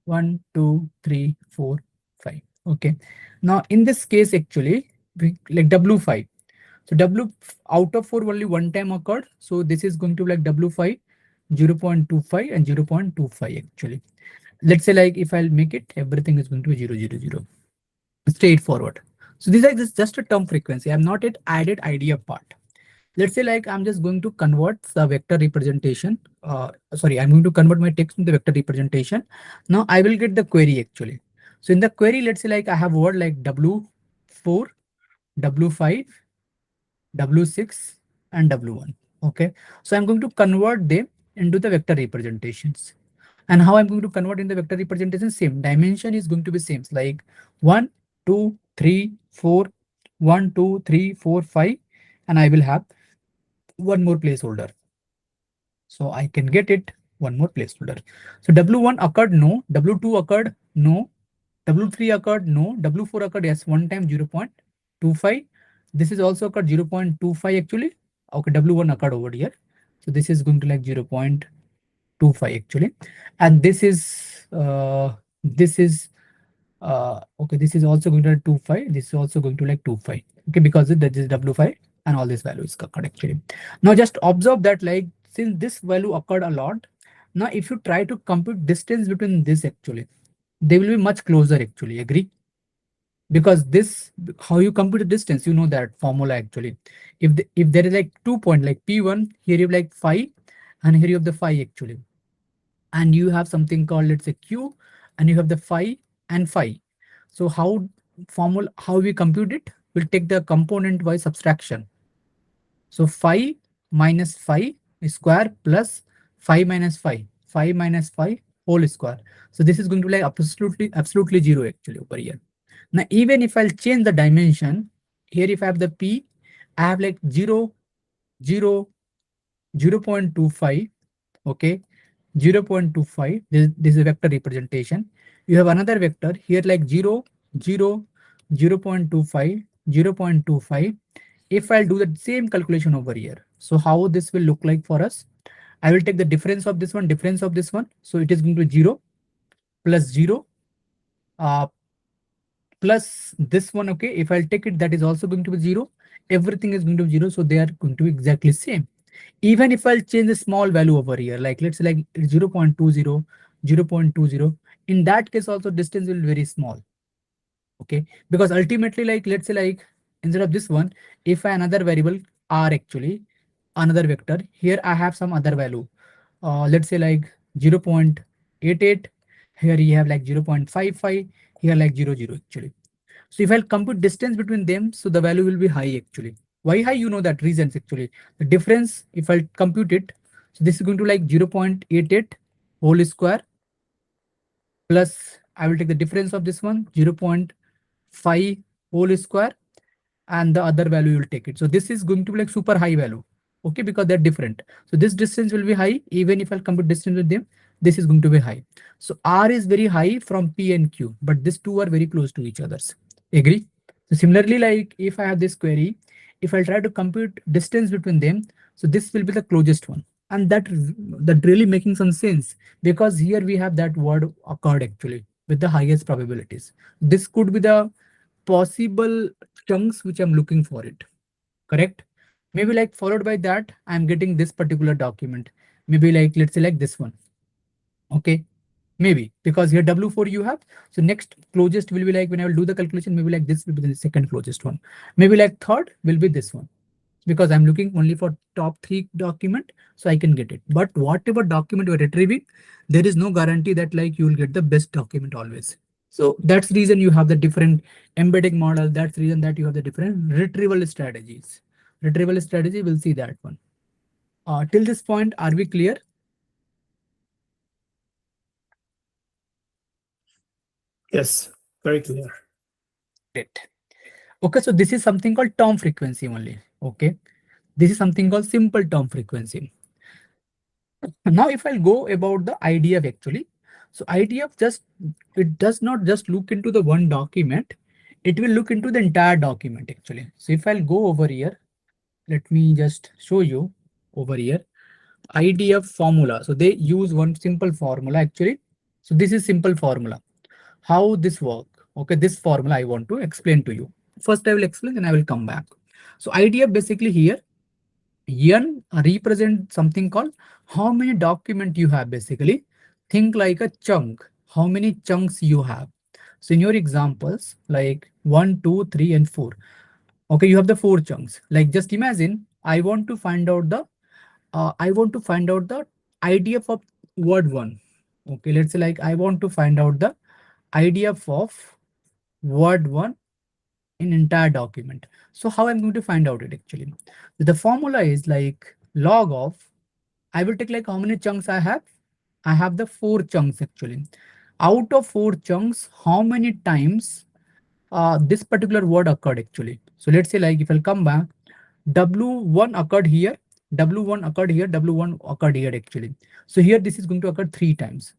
1, 2, 3, 4, 5. Okay. Now in this case, actually, we like W5. So W out of 4 only one time occurred. So this is going to be like W5, 0.25 and 0.25 actually. Let's say like if I'll make it, everything is going to be 0, 0, 0. Straightforward. So these are just a term frequency. I'm not yet added idea part. Let's say like I'm just going to convert the vector representation. Sorry, I'm going to convert my text into vector representation. Now I will get the query actually. So in the query, let's say like I have word like W4, W5, W6, and W1. Okay. So I'm going to convert them into the vector representations. And how I'm going to convert in the vector representation? Same dimension is going to be same. Like 1, 2, 3, 4, 1, 2, 3, 4, 5, and I will have one more placeholder. So I can get it one more placeholder. So W1 occurred no, W2 occurred no, W3 occurred no, W4 occurred yes one time 0.25. This is also occurred 0.25 actually. Okay, W1 occurred over here. So this is going to like 0.25 actually. And this is okay, this is also going to like 25. This is also going to like 25. Okay, because that is W5 and all these values occurred actually. Now just observe that like since this value occurred a lot, now if you try to compute distance between this actually, they will be much closer actually. Agree? Because this how you compute the distance, you know that formula actually. If there is like 2 point like P1, here you have like 5, and here you have the 5 actually. And you have something called let's say Q, and you have the phi and phi. So how we compute it? We'll take the component by subtraction. So phi minus phi square plus phi minus phi whole square. So this is going to be like absolutely 0 actually over here. Now even if I'll change the dimension, here if I have the P, I have like 0, 0, 0.25. Okay, 0.25. This is a vector representation. You have another vector here like 0, 0, 0.25, 0.25. If I'll do the same calculation over here, so how this will look like for us? I will take the difference of this one, difference of this one. So it is going to be 0 plus 0 uh, plus this one. Okay, if I'll take it, that is also going to be 0. Everything is going to be 0. So they are going to be exactly same. Even if I'll change a small value over here, like let's say like 0.20, 0.20, in that case also distance will be very small. Okay, because ultimately like let's say like instead of this one, if I another variable r actually, another vector, here I have some other value. Let's say like 0.88, here you have like 0.55, here like 00 actually. So if I'll compute distance between them, so the value will be high actually. Why high? You know that reasons actually. The difference, if I'll compute it, so this is going to like 0.88 whole square plus I will take the difference of this one 0.5 whole square, and the other value you will take it. So this is going to be like super high value. Okay, because they're different. So this distance will be high. Even if I'll compute distance with them, this is going to be high. So R is very high from P and Q, but these two are very close to each others. Agree? So similarly, like if I have this query, if I try to compute distance between them, so this will be the closest one. And that really making some sense, because here we have that word occurred actually with the highest probabilities. This could be the possible chunks which I'm looking for it. Correct? Maybe like followed by that, I'm getting this particular document. Maybe like, let's say like this one. Okay. Maybe because here W4 you have. So next closest will be like when I will do the calculation, maybe like this will be the second closest one. Maybe like third will be this one, because I'm looking only for top 3 document, so I can get it. But whatever document you're retrieving, there is no guarantee that like you will get the best document always. So that's the reason you have the different embedding model. That's the reason that you have the different retrieval strategies. Retrieval strategy, we'll see that one. Till this point, are we clear? Yes, very clear. Great. Okay, so this is something called term frequency only. Okay, this is something called simple term frequency. Now, if I'll go about the IDF actually, so IDF just, it does not just look into the one document, it will look into the entire document actually. So if I'll go over here, let me just show you over here, IDF formula. So they use one simple formula actually. So this is simple formula. How this work? Okay, this formula I want to explain to you. First I will explain, then I will come back. So IDF basically here, N represent something called how many document you have basically. Think like a chunk, how many chunks you have. So in your examples, like 1, 2, 3, and 4. Okay, you have the 4 chunks. Like just imagine, I want to find out the IDF of word 1. Okay, let's say like I want to find out the IDF of word 1 in entire document. So how I'm going to find out it actually? The formula is like log of, I will take like how many chunks I have? I have the 4 chunks actually. Out of 4 chunks, how many times this particular word occurred actually? So let's say like if I'll come back, W1 occurred here, W1 occurred here, W1 occurred here actually. So here this is going to occur 3 times.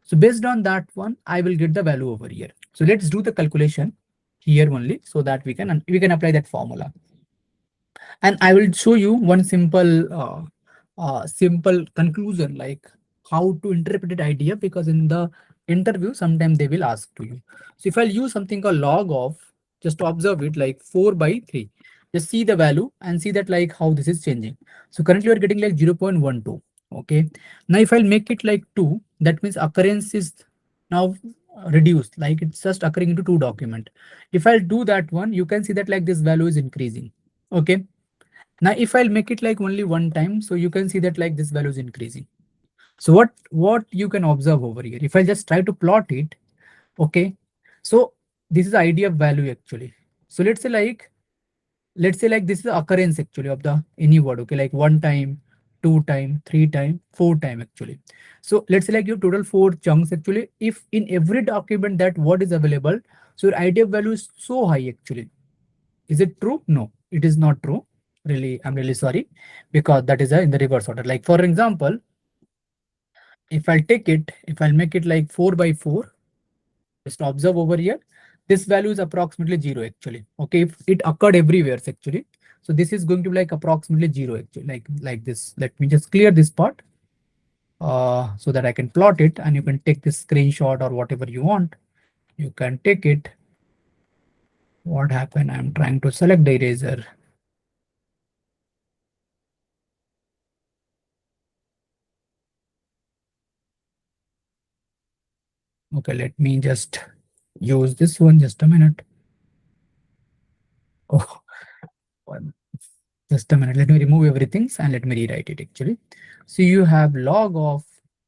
So based on that one, I will get the value over here. So let's do the calculation here only so that we can apply that formula. And I will show you one simple conclusion, like how to interpret it idea, because in the interview, sometimes they will ask to you. So if I'll use something called log of, just observe it like 4 by 3. Just see the value and see that like how this is changing. So currently we're getting like 0.12. Okay. Now if I'll make it like 2, that means occurrence is now reduced, like it's just occurring into 2 document. If I'll do that one, you can see that like this value is increasing. Okay. Now, if I'll make it like only one time, so you can see that like this value is increasing. So what you can observe over here, if I just try to plot it, okay. So this is the idea of value actually. So let's say like this is the occurrence actually of the any word, okay, like 1 time, 2 time, 3 time, 4 time actually. So let's say like your total 4 chunks actually. If in every document that word is available, so your idea value is so high actually. Is it true? No, it is not true. Really, I'm really sorry, because that is in the reverse order. Like for example, if I'll take it, if I'll make it like 4 by 4, just observe over here, this value is approximately 0 actually. Okay, if it occurred everywhere actually. So this is going to be like approximately 0 actually, like this. Let me just clear this part so that I can plot it, and you can take this screenshot or whatever you want. You can take it. What happened? I'm trying to select the eraser. Okay, let me just use this one. Just a minute. Oh, one. Just a minute. Let me remove everything and let me rewrite it actually. So you have log of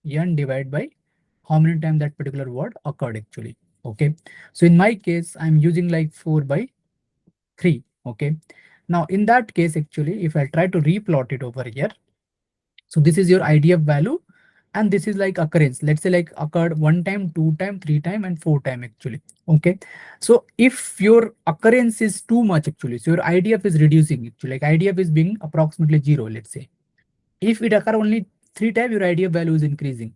n divided by how many times that particular word occurred actually. Okay. So in my case, I'm using like 4 by 3. Okay. Now in that case, actually, if I try to replot it over here, so this is your IDF value and this is like occurrence. Let's say like occurred one time, two time, three time, and four time actually. Okay. So if your occurrence is too much actually, so your IDF is reducing actually, like IDF is being approximately zero, let's say. If it occur only three times, your IDF value is increasing.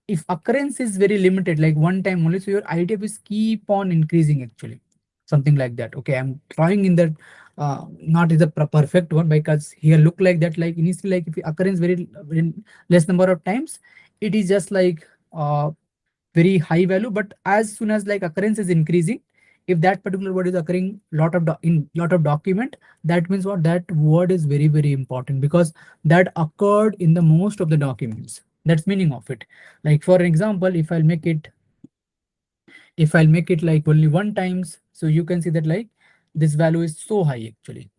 If occurrence is very limited, like one time only, so your IDF is keep on increasing actually, something like that. Okay, I'm throwing in that, not is a perfect one, because here look like that, like initially, like if occurrence very less number of times, it is just like very high value. But as soon as like occurrence is increasing, if that particular word is occurring in lot of document, that means what, that word is very important, because that occurred in the most of the documents. That's meaning of it. Like for example, if I'll make it like only one times, so you can see that like this value is so high actually.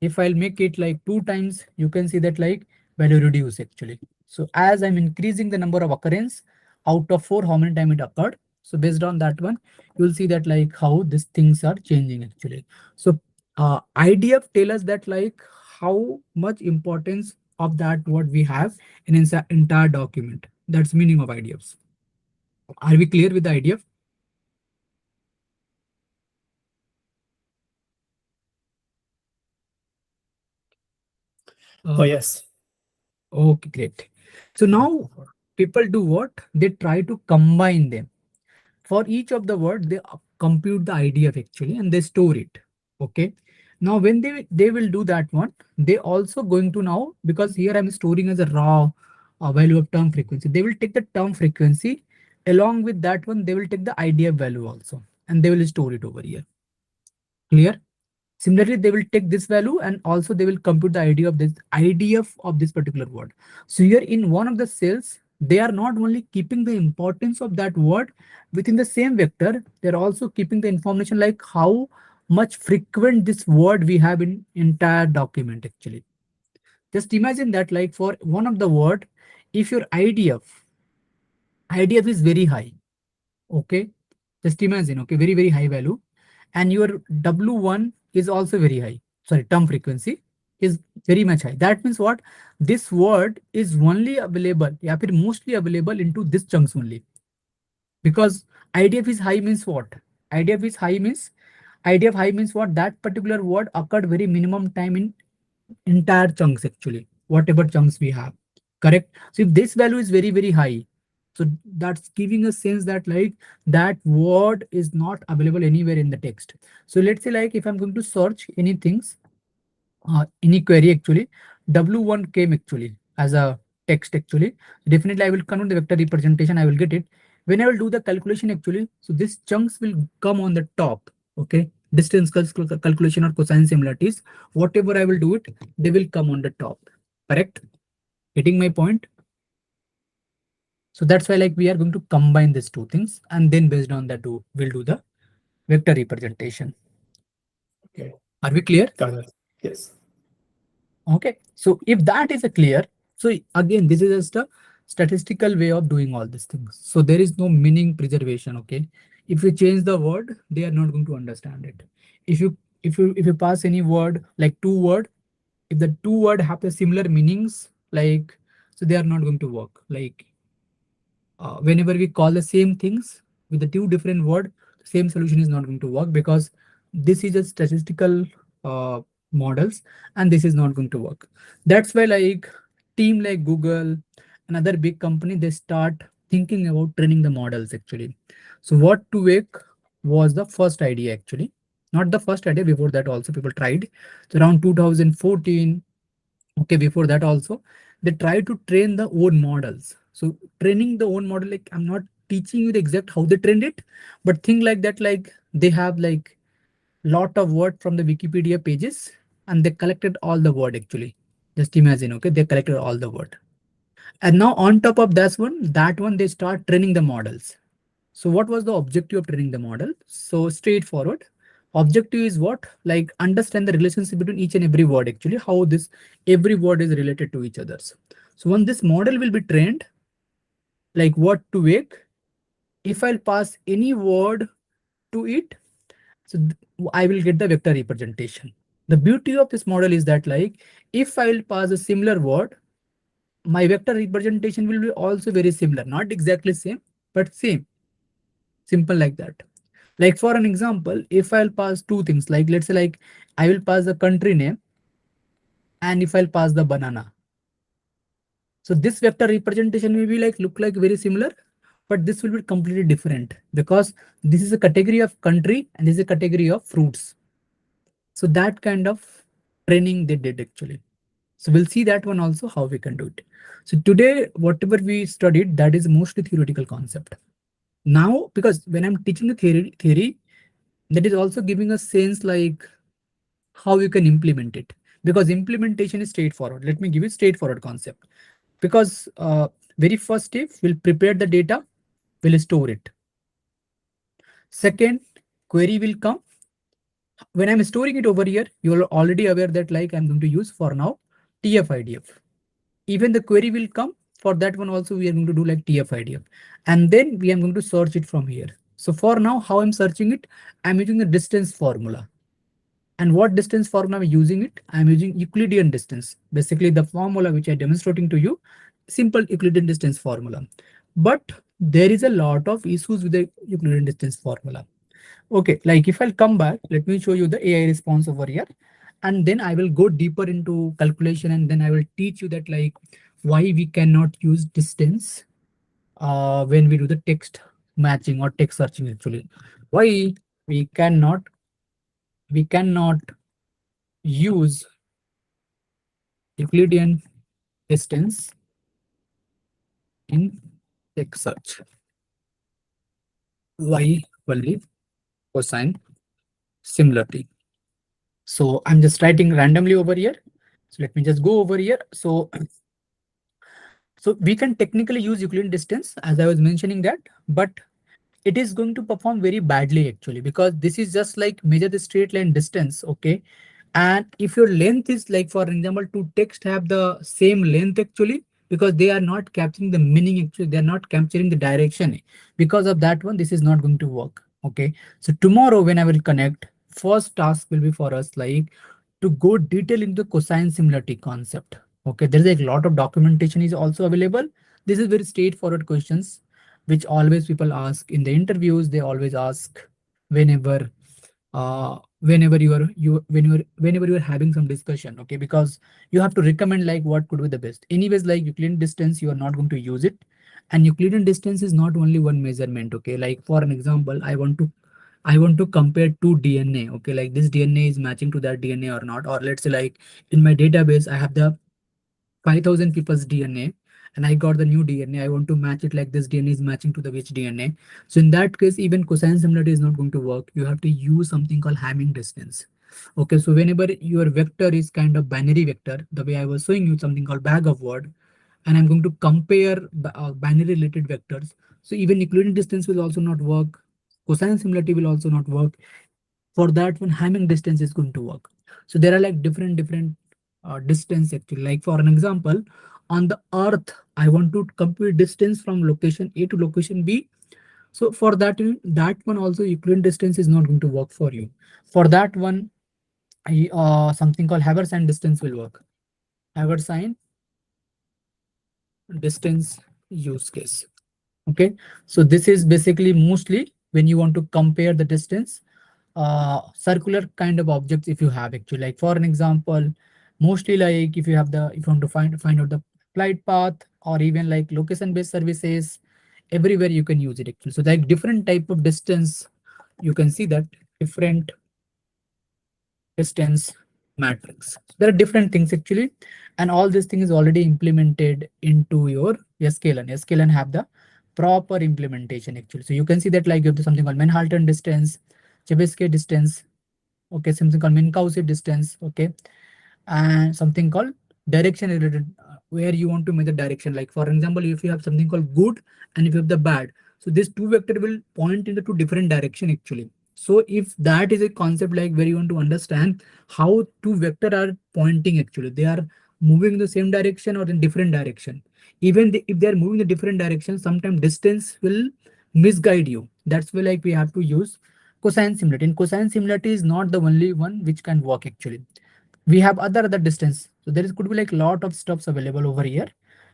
If I'll make it like two times, you can see that like value reduce actually. So as I'm increasing the number of occurrence out of four, how many time it occurred. So based on that one, you'll see that like how these things are changing actually. So IDF tell us that like how much importance of that what we have in entire document. That's meaning of IDFs. Are we clear with the IDF? Oh, Uh, yes. okay, great. So now people do what? They try to combine them. For each of the word, they compute the IDF actually and they store it. Okay. Now when they will do that one, they also going to now, because here I'm storing as a raw value of term frequency. They will take the term frequency along with that one. They will take the IDF value also and they will store it over here. Clear? Similarly, they will take this value and also they will compute the IDF of this particular word. So here in one of the cells, they are not only keeping the importance of that word within the same vector, they're also keeping the information like how much frequent this word we have in entire document actually. Just imagine that like for one of the word, if your IDF is very high, okay, just imagine, okay, very high value, and your W1 is also very high. Sorry, term frequency is very much high. That means what? This word is only available, yeah, mostly available into this chunks only. Because IDF is high means what? IDF is high means IDF high means what? That particular word occurred very minimum time in entire chunks actually, whatever chunks we have. Correct? So if this value is very high, so that's giving a sense that like that word is not available anywhere in the text. So let's say like if I'm going to search anything, any query actually, W1 came actually as a text actually. Definitely I will convert the vector representation, I will get it. When I will do the calculation actually, so these chunks will come on the top. Okay. Distance calculation or cosine similarities, whatever I will do it, they will come on the top. Correct? Getting my point? So that's why like we are going to combine these two things and then based on that we'll do the vector representation. Okay. Are we clear? Got it. Yes. Okay, so if that is a clear, so again, this is just a statistical way of doing all these things. So there is no meaning preservation. Okay, if you change the word, they are not going to understand it. If you pass any word like two word, if the two word have the similar meanings, like so they are not going to work. Like whenever we call the same things with the two different word, same solution is not going to work because this is a statistical uh, models and this is not going to work. That's why like team like Google, another big company, they start thinking about training the models actually. So what to wake was the first idea actually. Not the first idea, before that also people tried. So around 2014, okay, before that also, they try to train the own models. So training the own model, like I'm not teaching you the exact how they trained it, but think like that, like they have like lot of word from the Wikipedia pages and they collected all the word actually. Just imagine, okay, they collected all the word. And now on top of that one, they start training the models. So what was the objective of training the model? So straightforward. Objective is what? Like understand the relationship between each and every word actually, how this every word is related to each others. So when this model will be trained, like what to wake, if I'll pass any word to it, so I will get the vector representation. The beauty of this model is that like if I will pass a similar word, my vector representation will be also very similar, not exactly same, but same, simple like that. Like for an example, if I'll pass two things, like let's say like I will pass the country name and if I'll pass the banana. So this vector representation may be like look like very similar, but this will be completely different because this is a category of country and this is a category of fruits. So that kind of training they did actually. So we'll see that one also how we can do it. So today, whatever we studied, that is mostly theoretical concept. Now, because when I'm teaching the theory, that is also giving a sense like how you can implement it. Because implementation is straightforward. Let me give you straightforward concept. Because very first step, we'll prepare the data, we'll store it. Second, query will come. When I'm storing it over here, you're already aware that like I'm going to use for now TF-IDF. Even the query will come for that one also we are going to do like TF-IDF. And then we are going to search it from here. So for now, how I'm searching it, I'm using the distance formula. And what distance formula I'm using it? I'm using Euclidean distance. Basically the formula which I'm demonstrating to you, simple Euclidean distance formula. But there is a lot of issues with the Euclidean distance formula. Okay, like if I'll come back, let me show you the AI response over here. And then I will go deeper into calculation and then I will teach you that like why we cannot use distance when we do the text matching or text searching actually. Why we cannot we cannot use Euclidean distance in text search. Why only cosine similarity. So I'm just writing randomly over here. So let me just go over here. So we can technically use Euclidean distance as I was mentioning that, but it is going to perform very badly actually because this is just like measure the straight line distance. Okay. And if your length is like, for example, two text have the same length actually, because they are not capturing the meaning actually, they're not capturing the direction. Because of that one, this is not going to work. Okay. So tomorrow when I will connect, first task will be for us like to go detail into cosine similarity concept. Okay, there is a lot of documentation is also available. This is very straightforward questions, which always people ask in the interviews. They always ask whenever, whenever you are having some discussion. Okay, because you have to recommend like what could be the best. Anyways, like Euclidean distance, you are not going to use it, and Euclidean distance is not only one measurement. Okay, like for an example, I want to compare two DNA. Okay, like this DNA is matching to that DNA or not. Or let's say like in my database, I have the 5,000 people's DNA and I got the new DNA. I want to match it like this DNA is matching to the which DNA. So in that case, even cosine similarity is not going to work. You have to use something called Hamming distance. Okay, so whenever your vector is kind of binary vector, the way I was showing you something called bag of word, and I'm going to compare binary related vectors. So even Euclidean distance will also not work. Cosine similarity will also not work. For that one, Hamming distance is going to work. So there are like different distance actually. Like for an example, on the earth, I want to compute distance from location A to location B. So for that one also Euclidean distance is not going to work for you. For that one, something called Haversine distance will work. Haversine distance use case. Okay, so this is basically mostly when you want to compare the distance, circular kind of objects if you have actually. Like for an example, mostly like if you have the, if you want to find out the flight path or even like location based services, everywhere you can use it actually. So like different type of distance, you can see that different distance matrix. So there are different things actually, and all this thing is already implemented into your sklearn. Sklearn have the proper implementation actually. So you can see that like you have something called Manhattan distance, Chebysky distance, okay, something called Minkowski distance, okay, and something called direction related, where you want to measure direction. Like for example, if you have something called good and if you have the bad, so these two vector will point in the two different direction actually. So if that is a concept like where you want to understand how two vector are pointing actually, they are moving in the same direction or in different direction. Even if they are moving in a different direction, sometimes distance will misguide you. That's why like we have to use cosine similarity. And cosine similarity is not the only one which can work actually. We have other distance. So there is could be like lot of stuffs available over here.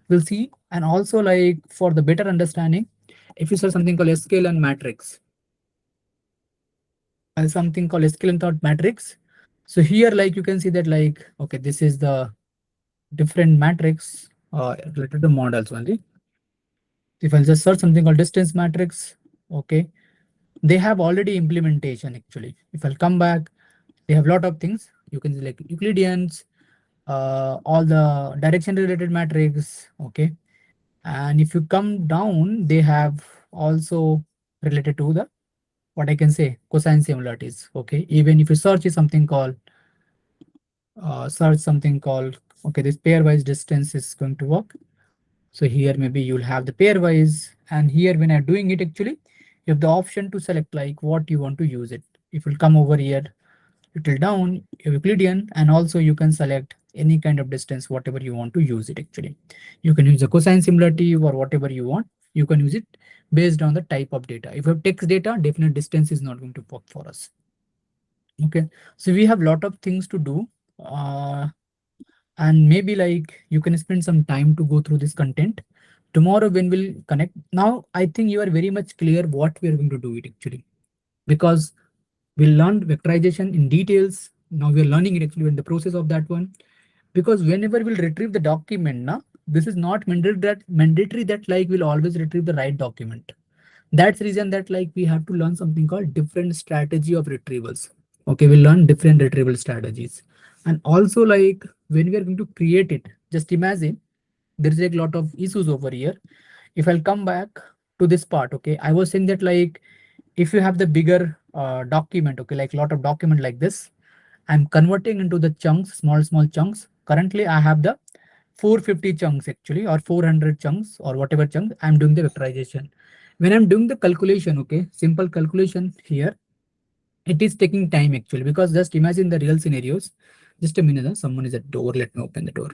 we'll see. And also like for the better understanding, if you search something called scale and matrix, something called scale and thought matrix. So here, like you can see that like, okay, this is the different matrix related to models only. If I'll just search something called distance matrix, okay, they have already implementation actually. If I'll come back, they have a lot of things. You can select Euclideans, all the direction related matrix, okay. And if you come down, they have also related to the what I can say cosine similarities, okay. Even if you search is something called okay, this pairwise distance is going to work. So here maybe you'll have the pairwise, and here when I'm doing it actually, you have the option to select like what you want to use it. If you'll come over here, little down, Euclidean, and also you can select any kind of distance, whatever you want to use it actually. You can use a cosine similarity or whatever you want. You can use it based on the type of data. If you have text data, definite distance is not going to work for us. Okay, so we have a lot of things to do. And maybe like you can spend some time to go through this content. Tomorrow when we'll connect, now I think you are very much clear what we are going to do it actually, because we learned vectorization in details. Now we are learning it actually in the process of that one, because whenever we'll retrieve the document now, this is not mandatory that like we'll always retrieve the right document. That's the reason that like we have to learn something called different strategy of retrievals. Okay, we learn different retrieval strategies. And also like when we are going to create it, just imagine there is a lot of issues over here. If I'll come back to this part, okay, I was saying that like if you have the bigger document, okay, like a lot of document like this, I'm converting into the chunks, small chunks. Currently I have the 450 chunks actually, or 400 chunks, or whatever chunks I'm doing the vectorization. When I'm doing the calculation, okay, simple calculation here, it is taking time actually, because just imagine the real scenarios. Just a minute, someone is at door. Let me open the door.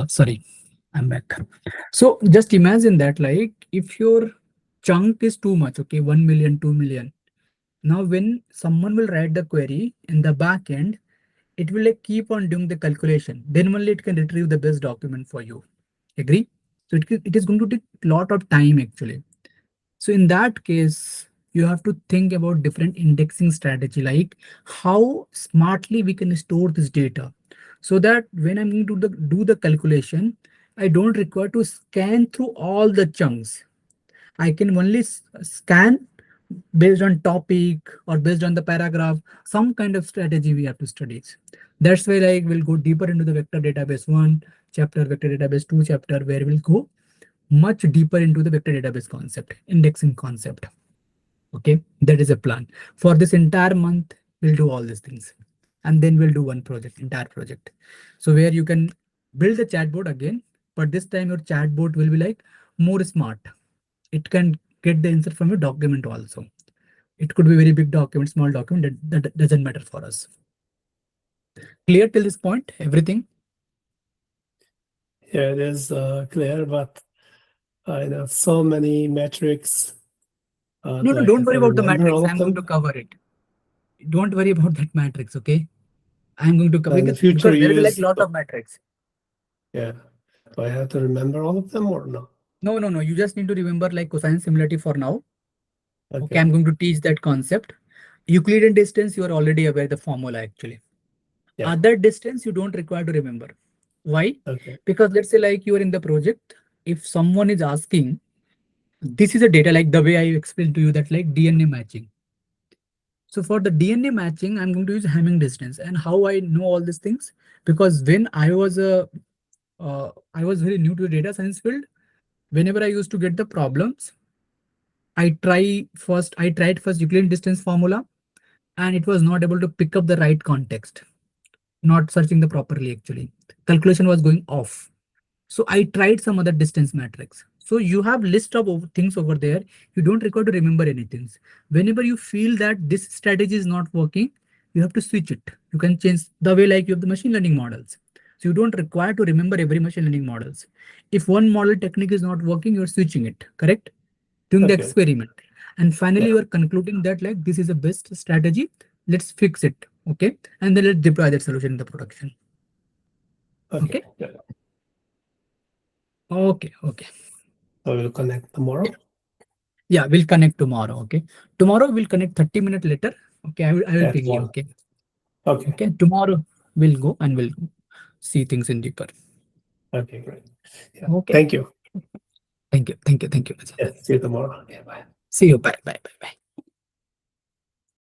Sorry, I'm back. So just imagine that like if your chunk is too much, okay, 1 million, 2 million. Now when someone will write the query in the back end, it will like keep on doing the calculation. Then only it can retrieve the best document for you. Agree? So it is going to take a lot of time actually. So in that case, you have to think about different indexing strategy, like how smartly we can store this data, so that when I'm going to do the calculation, I don't require to scan through all the chunks. I can only scan based on topic or based on the paragraph, some kind of strategy we have to study. That's why like we'll go deeper into the vector database 1 chapter, vector database 2 chapter, where we'll go much deeper into the vector database concept, indexing concept. Okay, that is a plan. For this entire month, we'll do all these things. And then we'll do one project, entire project. So where you can build the chatbot again, but this time your chatbot will be like more smart. It can get the answer from a document also. It could be very big document, small document, that doesn't matter for us. Clear till this point, everything? Yeah, it is clear, but I have so many metrics. No, Do no, I don't have worry to about the remember matrix. all of I'm going to them? cover it. Don't worry about that matrix, okay? I'm going to cover In the it future because there will be like a use, lot of matrix. yeah. Do I have to remember all of them or no? No, no, no. You just need to remember like cosine similarity for now. Okay, Okay. I'm going to teach that concept. Euclidean distance, you are already aware the formula actually. Yeah. Other distance, you don't require to remember. Why? Okay. Because let's say like you are in the project. If someone is asking, this is a data like the way I explained to you that like DNA matching. So for the DNA matching, I'm going to use Hamming distance. And how I know all these things? Because when I was very new to the data science field. Whenever I used to get the problems, I tried first Euclidean distance formula, and it was not able to pick up the right context, not searching the properly actually. Calculation was going off. So I tried some other distance matrix. So you have list of things over there. You don't require to remember anything. Whenever you feel that this strategy is not working, you have to switch it. You can change the way like you have the machine learning models. So you don't require to remember every machine learning models. If one model technique is not working, you're switching it, correct? Doing the Okay. experiment. And finally, Yeah. you are concluding that like this is the best strategy. Let's fix it. Okay. And then let's deploy that solution in the production. Okay. Okay. Yeah. Okay. Okay. So we'll connect tomorrow. Yeah, we'll connect tomorrow. Okay. Tomorrow we'll connect 30 minutes later. Okay. I will At ping you. one. Okay. Okay. Okay. Tomorrow we'll go and we'll see things in deeper. Okay, great. Yeah. Okay. Thank you. Thank you. Thank you. Thank you. Yeah. See you tomorrow. Yeah. Bye. See you. Bye. Bye. Bye. Bye.